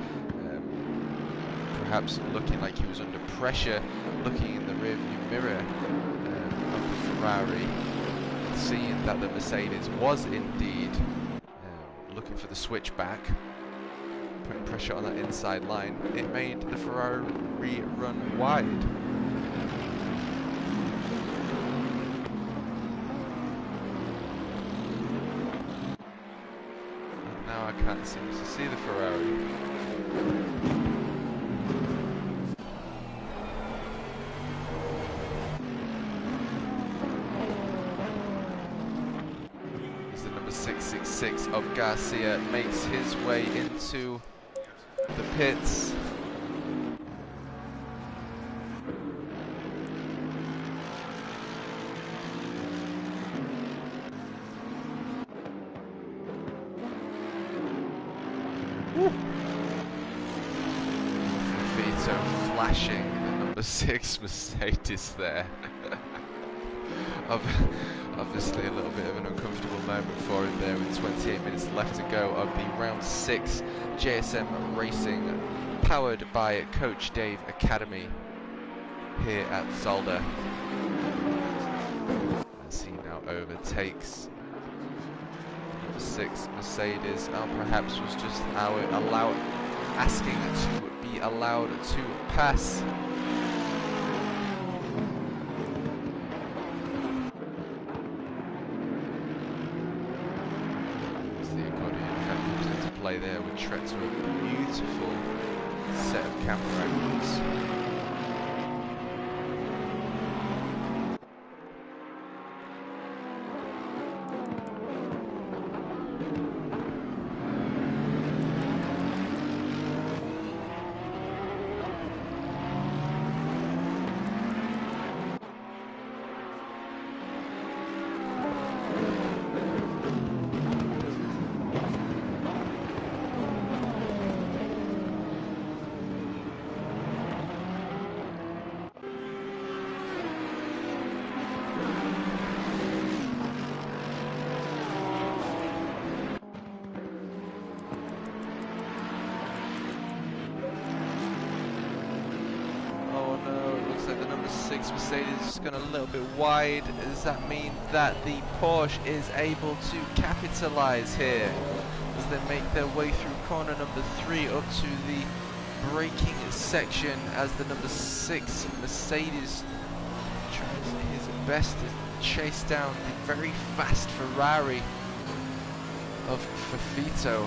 perhaps looking like he was under pressure, looking in the rearview mirror of the Ferrari, seeing that the Mercedes was indeed looking for the switchback, putting pressure on that inside line. It made the Ferrari run wide. And now I can't seem to see the Ferrari. Of Garcia makes his way into the pits. Vito flashing the number 6 Mercedes there. Obviously a little bit of an uncomfortable moment for him there with 28 minutes left to go of the round 6 JSM Racing, powered by Coach Dave Academy here at Zolder. As he now overtakes number 6 Mercedes, and perhaps was just asking to be allowed to pass. Play there with Trent to a beautiful set of camera angles. Mercedes has gone a little bit wide. Does that mean that the Porsche is able to capitalise here as they make their way through corner number 3 up to the braking section, as the number 6 Mercedes tries his best to chase down the very fast Ferrari of Fafito.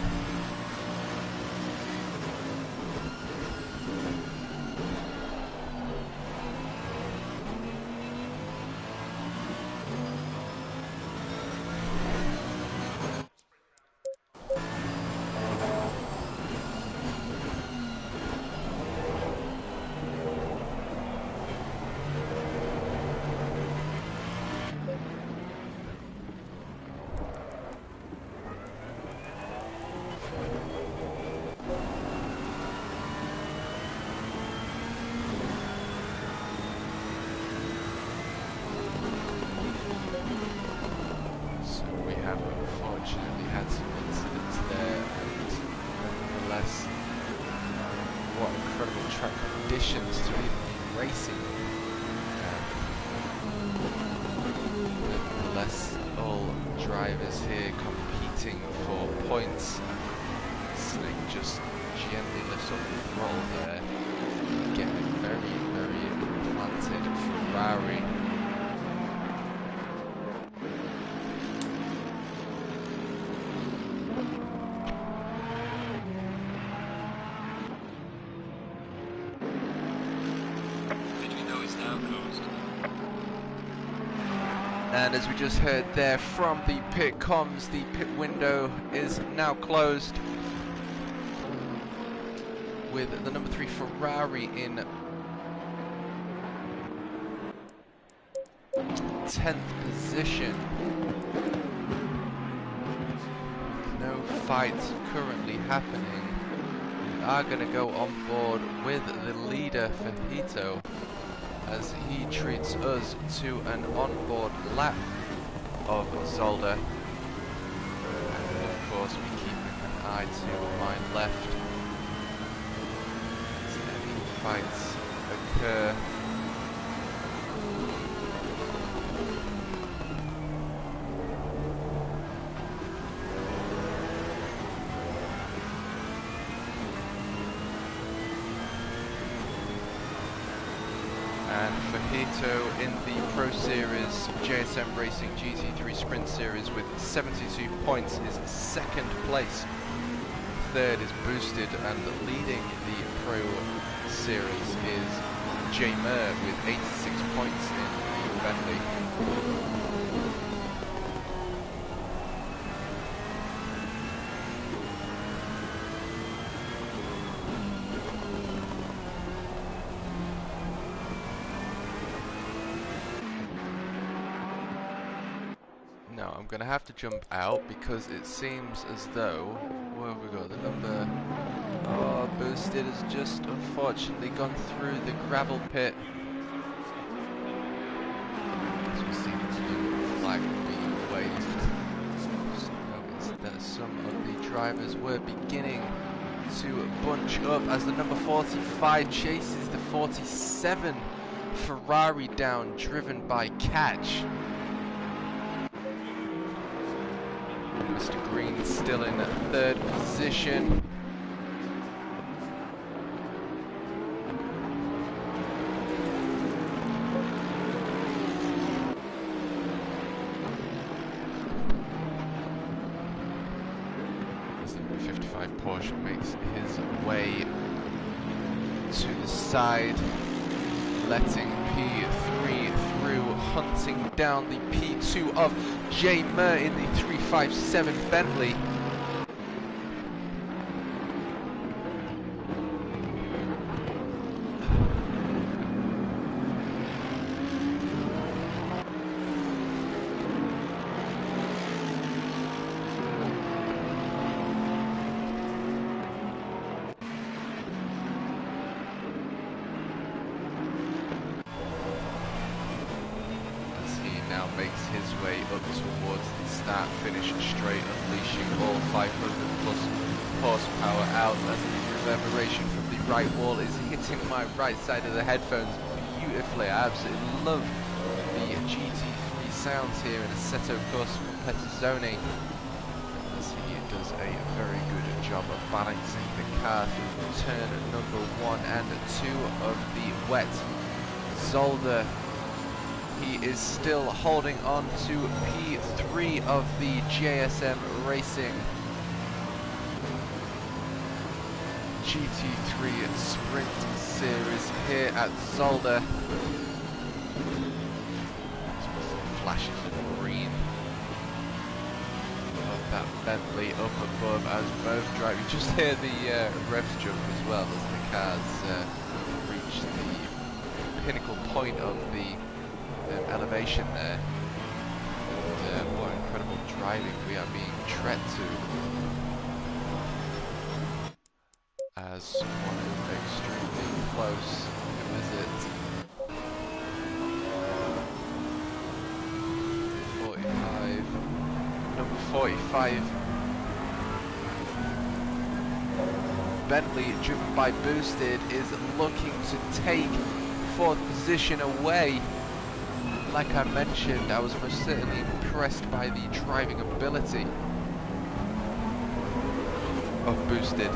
Unfortunately had some incidents there, and nonetheless, what incredible track conditions to even be racing. Nonetheless, all drivers here competing for points. Snake just gently lifts up the throttle there, getting a very, very planted Ferrari. And as we just heard there from the pit comms, the pit window is now closed, with the number 3 Ferrari in 10th position. No fights currently happening. We are going to go on board with the leader, Fajito, as he treats us to an onboard lap of Zolder. And of course we keep an eye to my left as any fights occur. And Fajito in the Pro Series JSM Racing GT3 Sprint Series with 72 points is second place. Third is Boosted, and leading the Pro Series is J Mer with 86 points in the Bentley. Now I'm going to have to jump out because it seems as though, where have we got the number? Oh, Boosted has just unfortunately gone through the gravel pit. As we see the blue flag drivers were beginning to bunch up as the number 45 chases the 47 Ferrari down, driven by Catch. Mr. Green still in third position. Porsche makes his way to the side, letting P3 through, hunting down the P2 of J. Murr in the 357 Bentley. Makes his way up towards the start-finish straight, unleashing all 500 plus horsepower out as the reverberation from the right wall is hitting my right side of the headphones beautifully. I absolutely love the GT3 sounds here in Assetto Corsa from Petrozzoni, as he does a very good job of balancing the car through turn number 1 and 2 of the wet Zolder. He is still holding on to P3 of the JSM Racing GT3 Sprint Series here at Zolder. Flashes of green of that Bentley up above as both drive. You just hear the revs jump as well as the cars reach the pinnacle point of the elevation there, and what incredible driving we are being tread to as someone extremely close. Who is it? 45, number 45 Bentley, driven by Boosted, is looking to take fourth position away. Like I mentioned, I was most certainly impressed by the driving ability of Boosted.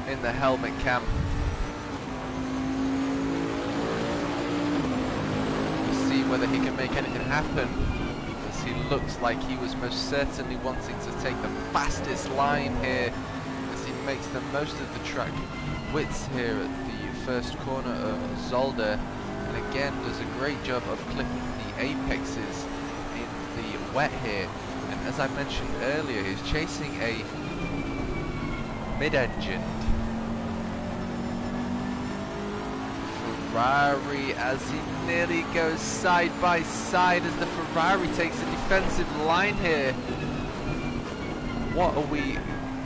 In the helmet cam. Whether he can make anything happen, as he looks like he was most certainly wanting to take the fastest line here, as he makes the most of the track widths here at the first corner of Zolder, and again does a great job of clipping the apexes in the wet here. And as I mentioned earlier, he's chasing a mid-engined Ferrari as he nearly goes side by side as the Ferrari takes a defensive line here. What are we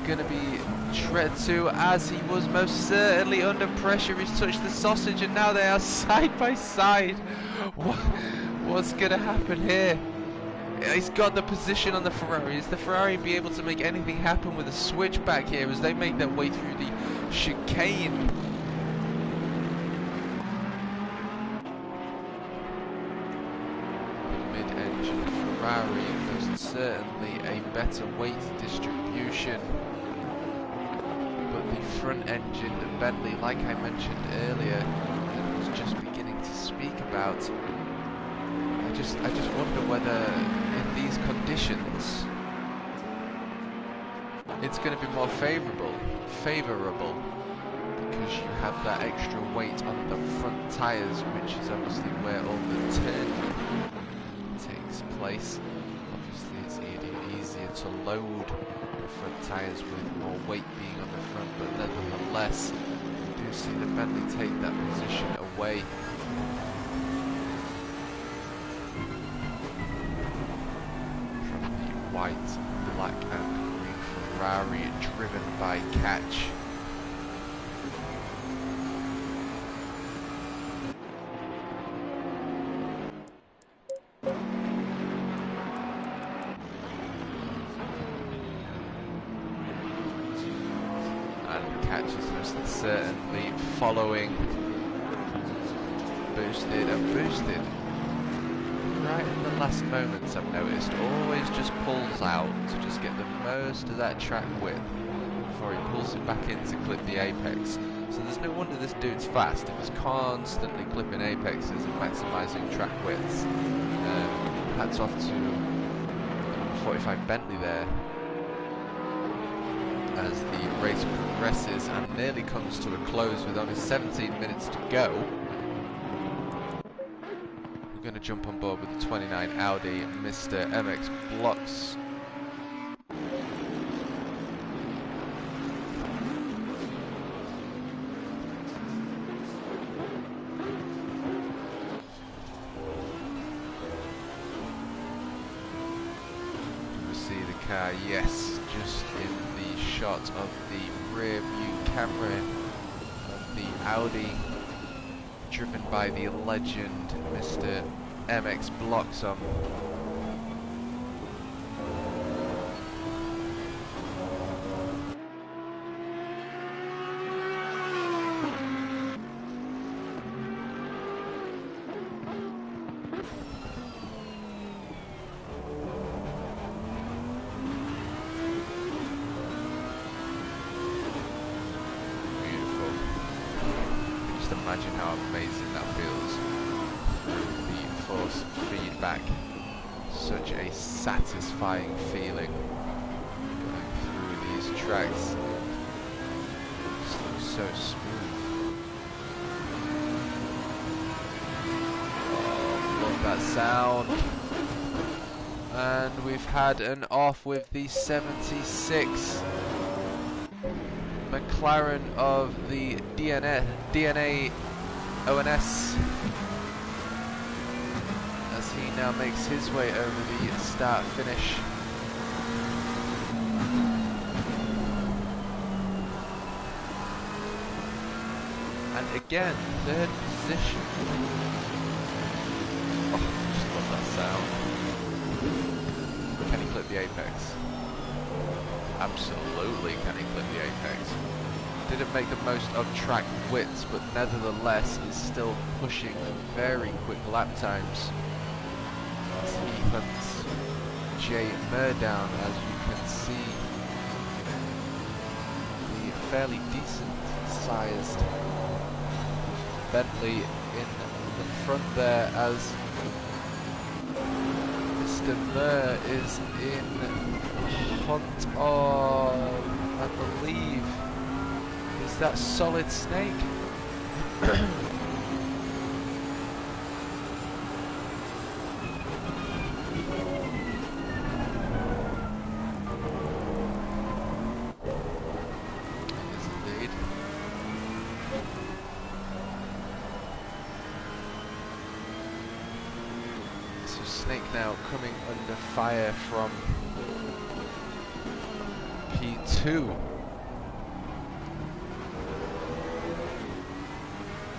going to be tread to, as he was most certainly under pressure? He's touched the sausage and now they are side by side. What's going to happen here? He's got the position on the Ferrari. Is the Ferrari be able to make anything happen with a switchback here as they make their way through the chicane? Ferrari most certainly a better weight distribution, but the front engine Bentley, like I mentioned earlier and was just beginning to speak about, I just wonder whether in these conditions it's going to be more favourable because you have that extra weight on the front tyres, which is obviously where all the turning takes place. Obviously it's easier to load the front tyres with more weight being on the front, but nevertheless we do see the Bentley take that position away. From the white black and green Ferrari driven by Catch. And Catch is most certainly following. Boosted and boosted. Right in the last moments, I've noticed, always just pulls out to just get the most of that track width before he pulls it back in to clip the apex. So there's no wonder this dude's fast if he's constantly clipping apexes and maximising track widths. Hats off to number 45 Bentley there as the race progresses and nearly comes to a close with only 17 minutes to go. Going to jump on board with the 29 Audi, Mr. MX Blocks. You see the car, yes, just in the shot of the rear view camera of the Audi, driven by the legend Mr. MX Blocksom. Imagine how amazing that feels. The force feedback, such a satisfying feeling going through these tracks. Just looks so smooth. Oh, love that sound. And we've had an off with the 76. McLaren of the DNA ONS as he now makes his way over the start finish. And again, third position. Oh, just love that sound. Can he clip the apex? Absolutely, can he clip the apex? Didn't make the most of track widths, but nevertheless is still pushing very quick lap times. As he hunts J Murdown, as you can see, the fairly decent sized Bentley in the front there, as Mr. Murr is in hunt of, I believe, is that Solid Snake? Yes, indeed. So Snake now coming under fire from P2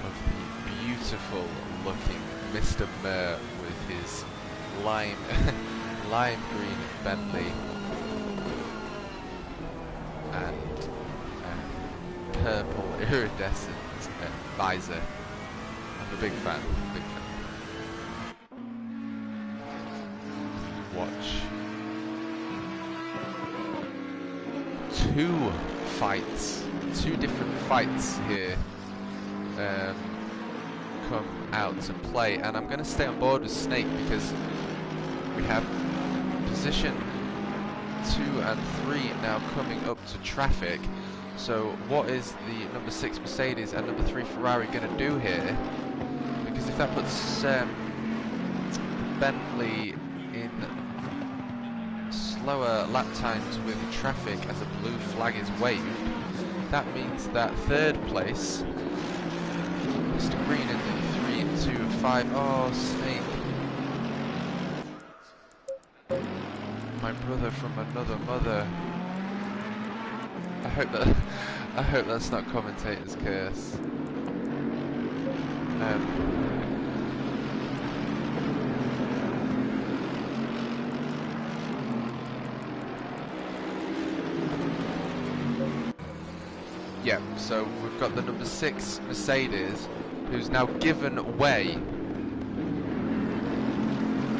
of the beautiful looking Mr. Murr with his lime green Bentley and purple iridescent visor. I'm a big fan, Watch. Two different fights here come out to play, and I'm going to stay on board with Snake because we have position 2 and 3 now coming up to traffic. So what is the number 6 Mercedes and number 3 Ferrari going to do here? Because if that puts Bentley in slower lap times with traffic as a blue flag is waved, that means that third place, Mr. Green in the 3-2-5, oh, Snake my brother from another mother. I hope that's not commentator's curse. Yeah, so we've got the number 6 Mercedes, who's now given way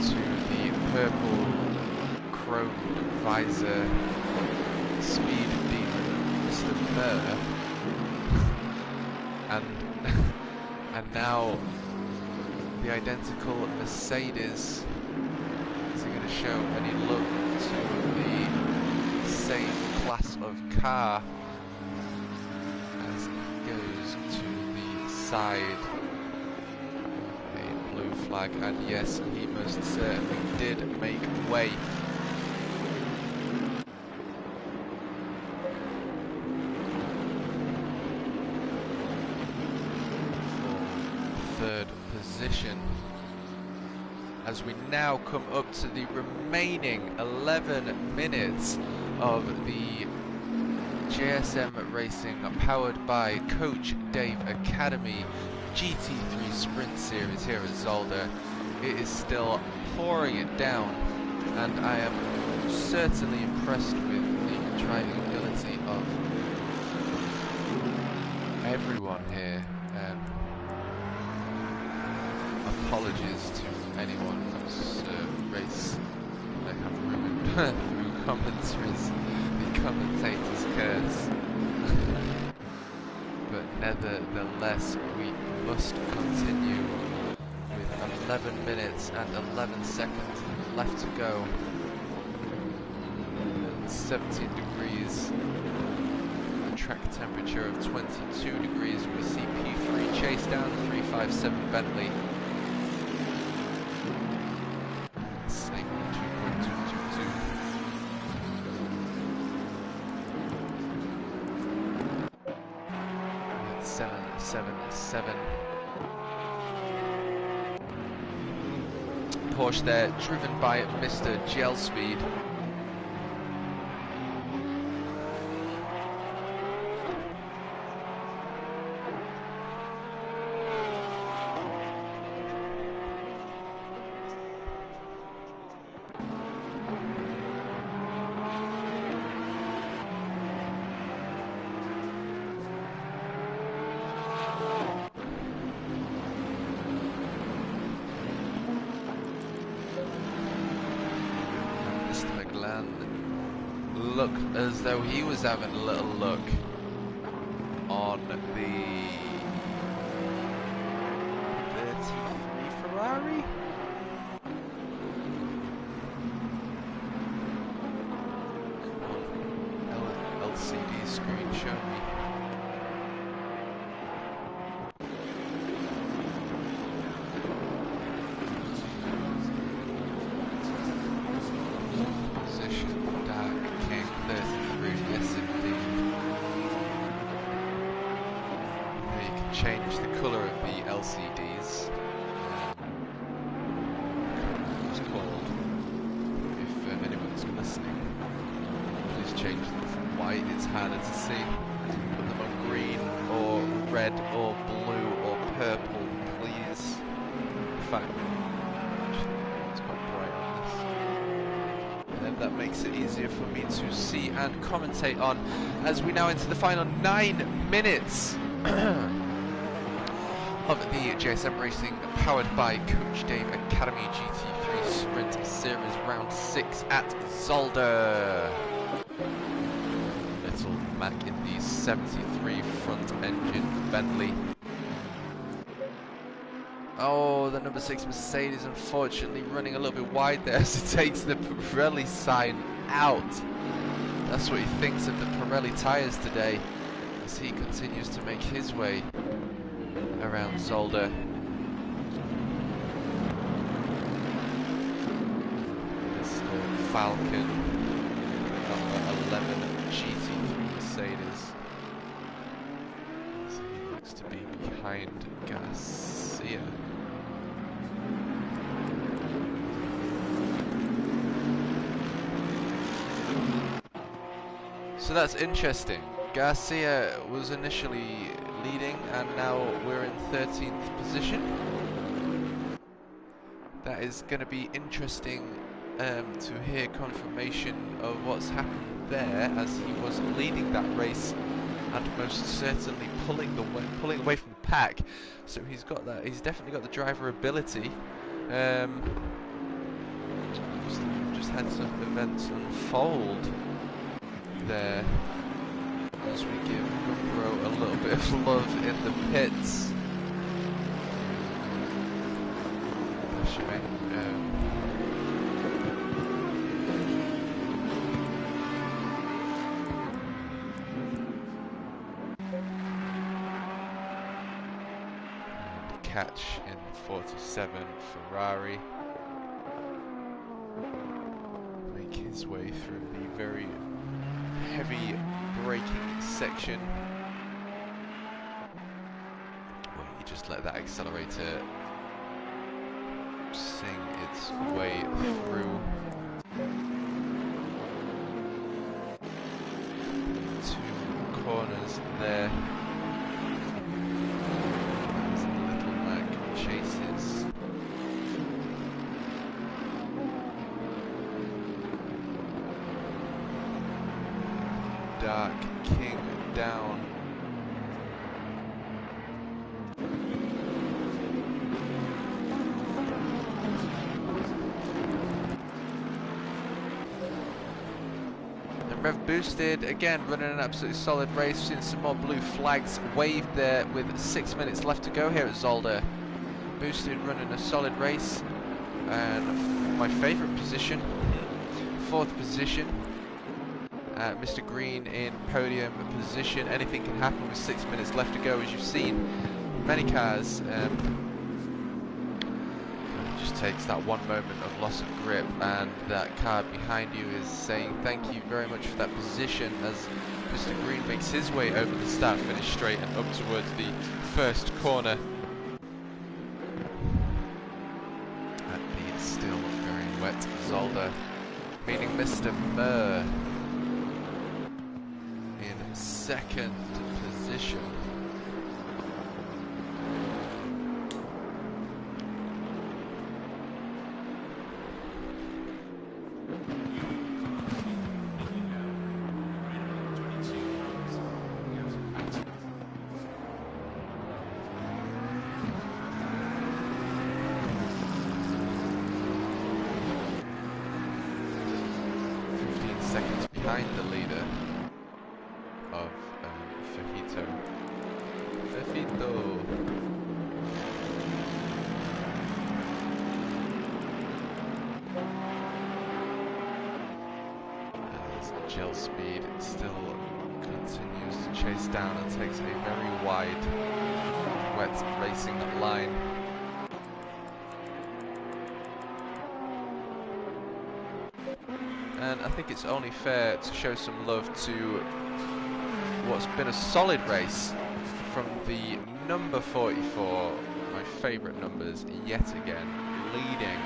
to the purple chrome visor speed demon, Mr. Murr, and now the identical Mercedes isn't going to show any love to the same class of car as he goes to the side with a blue flag, and yes, he most certainly did make way. Third position, as we now come up to the remaining 11 minutes of the JSM Racing powered by Coach Dave Academy GT3 Sprint Series here at Zolder. It is still pouring it down, and I am certainly impressed with the driving ability of everyone here. Apologies to anyone whose race I have ruined through commentaries, the commentator's curse. But nevertheless, we must continue with 11 minutes and 11 seconds left to go. And 17 degrees, a track temperature of 22 degrees. We see P3 chase down 357 Bentley. Porsche there, driven by Mr. Gel Speed. Looked as though he was having a little look on the 33 Ferrari. Come on, LCD screen, show me. Change the colour of the LCDs. It's called. If anyone's listening, please change them from white. It's harder to see. Put them on green or red or blue or purple, please. In fact, it's quite bright on this. And then that makes it easier for me to see and commentate on as we now enter the final 9 minutes. Of the JSM Racing powered by Coach Dave Academy GT3 Sprint Series Round 6 at Zolder. Little Mac in the 73 front engine Bentley. Oh, the number 6 Mercedes unfortunately running a little bit wide there as it takes the Pirelli sign out. That's what he thinks of the Pirelli tyres today as he continues to make his way around Zolder. Mr. Falcon, number 11 GT3 Mercedes. So he looks to be behind Garcia. So that's interesting. Garcia was initially leading and now we're in 13th position. That is going to be interesting to hear confirmation of what's happened there, as he was leading that race and most certainly pulling away from the pack. So he's got that. He's definitely got the driver ability. We've just had some events unfold there as we give Gumbro a little bit of love in the pits. Catch in 47 Ferrari, make his way through the very heavy braking section where he just let that accelerator sing its way through. Two corners there. Chases. Dark King down. And Rev Boosted again running an absolutely solid race. Seen some more blue flags waved there with 6 minutes left to go here at Zolder. Boosted running a solid race, and my favourite position, 4th position. Mr. Green in podium position. Anything can happen with 6 minutes left to go, as you've seen. Many cars just takes that one moment of loss of grip, and that car behind you is saying thank you very much for that position, as Mr. Green makes his way over the start-finish straight and up towards the first corner. Still very wet Zolder, meaning Mr. Murr in 2nd position. Seconds behind the leader of Fajito. As Gel Speed still continues to chase down and takes a very wide, wet racing line. And I think it's only fair to show some love to what's been a solid race from the number 44, my favourite numbers yet again, leading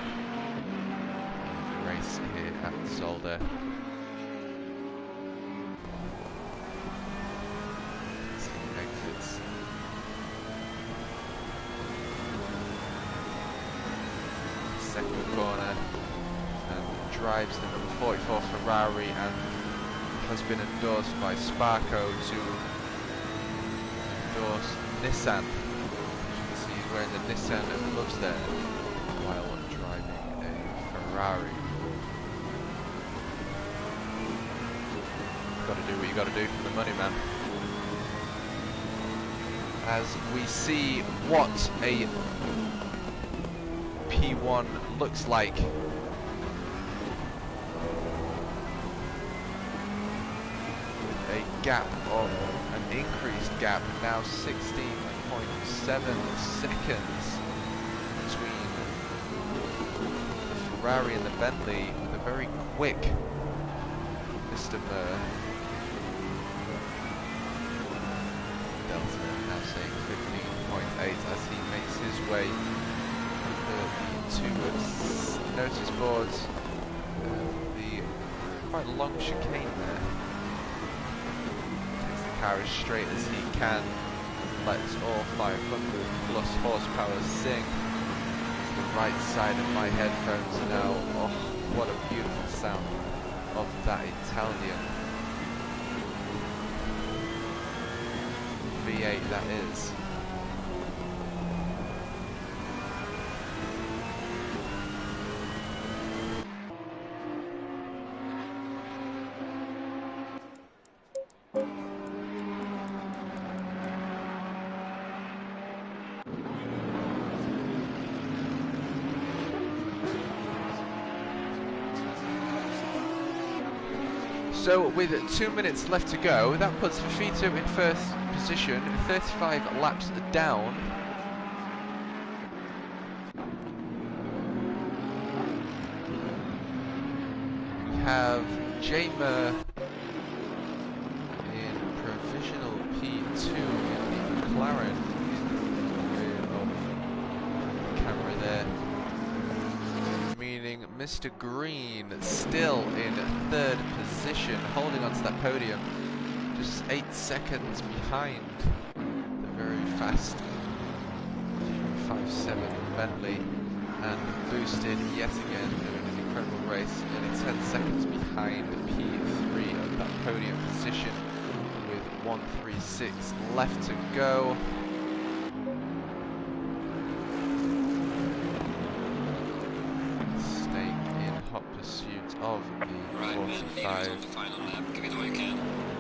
the race here at Zolder. Exits. Second corner. Drives the number 44 Ferrari and has been endorsed by Sparco to endorse Nissan. As you can see, he's wearing the Nissan gloves there while driving a Ferrari. You've got to do what you got to do for the money, man. As we see what a P1 looks like. Gap of an increased gap, now 16.7 seconds between the Ferrari and the Bentley, with a very quick Mr. Murr. Delta now saying 15.8 as he makes his way to notice boards. The quite long chicane there. car as straight as he can. Lets all 500 plus horsepower sing to the right side of my headphones now. Oh, what a beautiful sound of that Italian V8 that is. So with 2 minutes left to go, that puts Fafito in first position, 35 laps down. We have Jamer in provisional P2 in the McLaren in the rear of the camera there. Meaning Mr. Green still in third position, holding on to that podium, just 8 seconds behind the very fast 357 Bentley, and boosted yet again in an incredible race, nearly 10 seconds behind P3 of that podium position with 136 left to go. Of the 45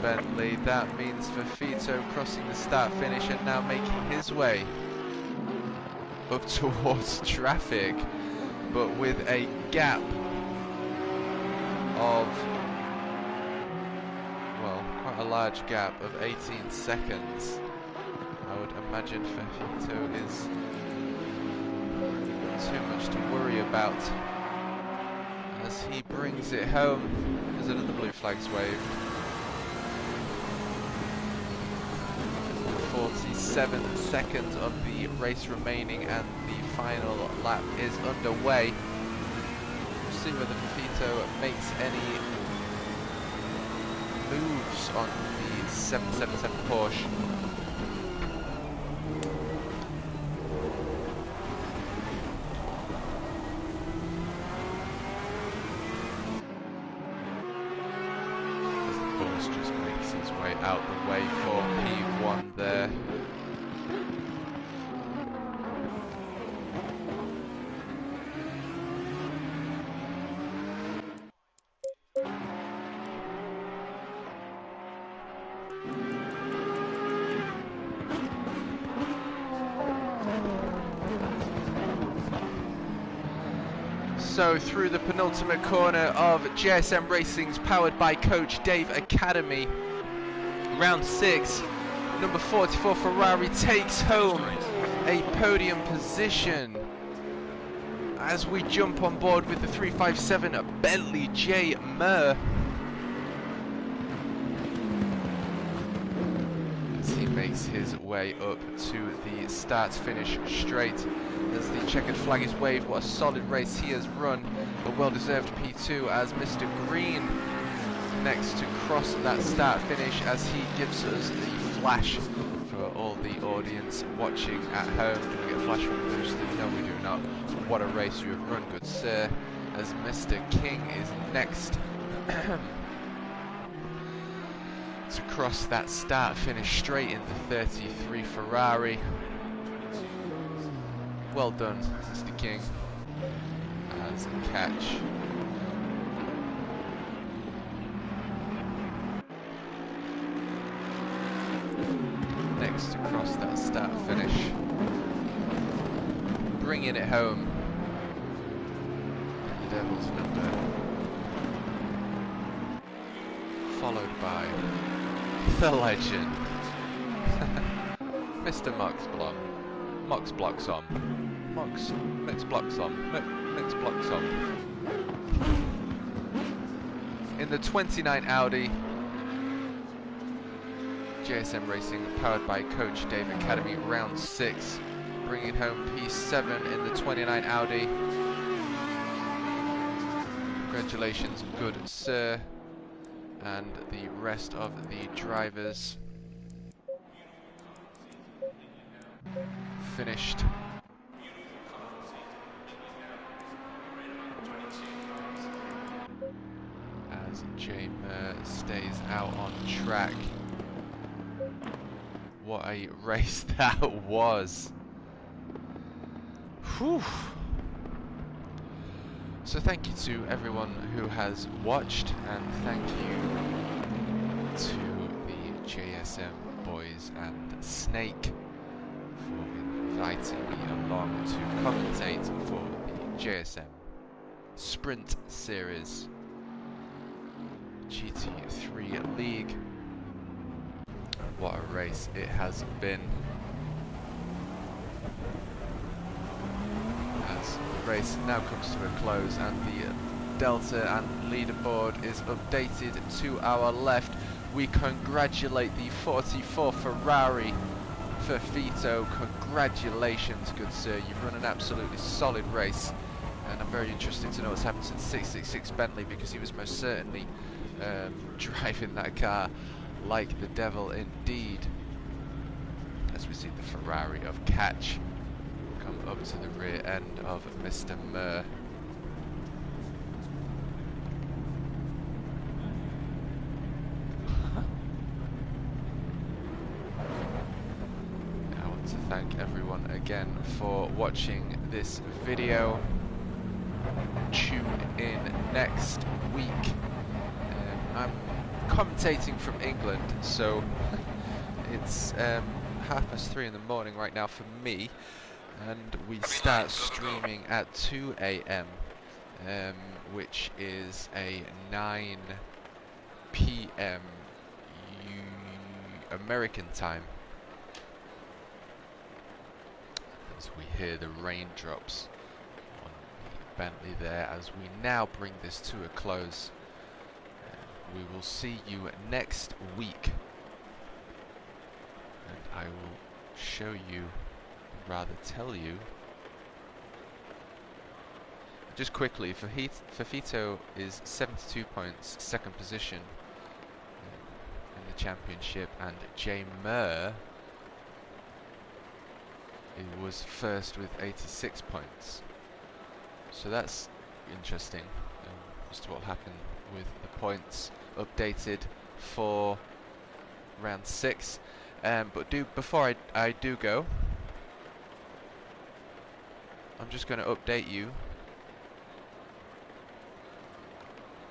Bentley. That means Fafito crossing the start finish and now making his way up towards traffic, but with a gap of, well, quite a large gap of 18 seconds. I would imagine Fafito is too much to worry about as he brings it home. There's another blue flag's waved. 47 seconds of the race remaining and the final lap is underway. We'll see whether Fafito makes any moves on the 777 Porsche. Just makes his way out the way for P1 there. So through the penultimate corner of JSM Racing's powered by Coach Dave Academy, round 6, number 44 Ferrari takes home a podium position as we jump on board with the 357 Bentley Jamer. As he makes his way up to the start finish straight. As the checkered flag is waved, what a solid race he has run. A well-deserved P2 as Mr. Green next to cross that start finish as he gives us the flash for all the audience watching at home. Do we get a flash from Boosted? No, we do not. What a race you have run, good sir. As Mr. King is next to cross that start finish straight in the 33 Ferrari. Well done, Mr. King, as a catch. Next to cross that start finish, bringing it home. The Devil's number, followed by the legend, Mr. Mox Blocks on. Mix blocks on. In the 29 Audi, JSM Racing, powered by Coach Dave Academy, round 6, bringing home P7 in the 29 Audi. Congratulations, good sir, and the rest of the drivers. finished. As JSM stays out on track. What a race that was. Whew. So thank you to everyone who has watched, and thank you to the JSM boys and Snake for inviting me along to commentate for the JSM Sprint Series GT3 League. What a race it has been. As the race now comes to a close and the Delta and leaderboard is updated to our left, we congratulate the 44 Ferrari Fafito. Congratulations, good sir, you've run an absolutely solid race, and I'm very interested to know what's happened to the 666 Bentley, because he was most certainly driving that car like the devil indeed. As we see the Ferrari of Catch come up to the rear end of Mr. Murr. I want to thank everyone again for watching this video. Tune in next week. I'm commentating from England, so it's 3:30 in the morning right now for me, and we start streaming at 2 AM, which is a 9 PM American time. As we hear the raindrops on the Bentley there, as we now bring this to a close. We will see you next week, and I will show you, rather tell you, just quickly, Fafito is 72 points, second position in the championship, and JSM was first with 86 points. So that's interesting as to what will happen with the points updated for round 6. But before I do go, I'm just going to update you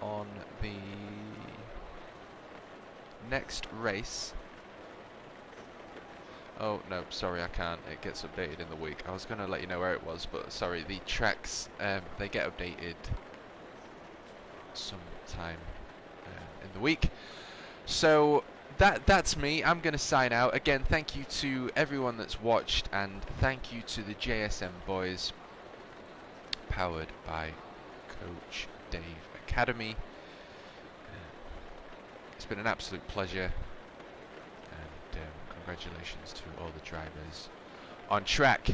on the next race. Oh no, sorry, I can't. It gets updated in the week. I was going to let you know where it was, but sorry, the tracks, they get updated sometime in the week. So that's me. I'm going to sign out. Again, thank you to everyone that's watched, and thank you to the JSM boys, powered by Coach Dave Academy. It's been an absolute pleasure, and congratulations to all the drivers on track.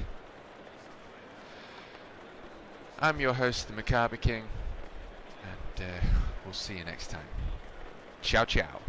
I'm your host, the Macabre King, and we'll see you next time. Ciao, ciao.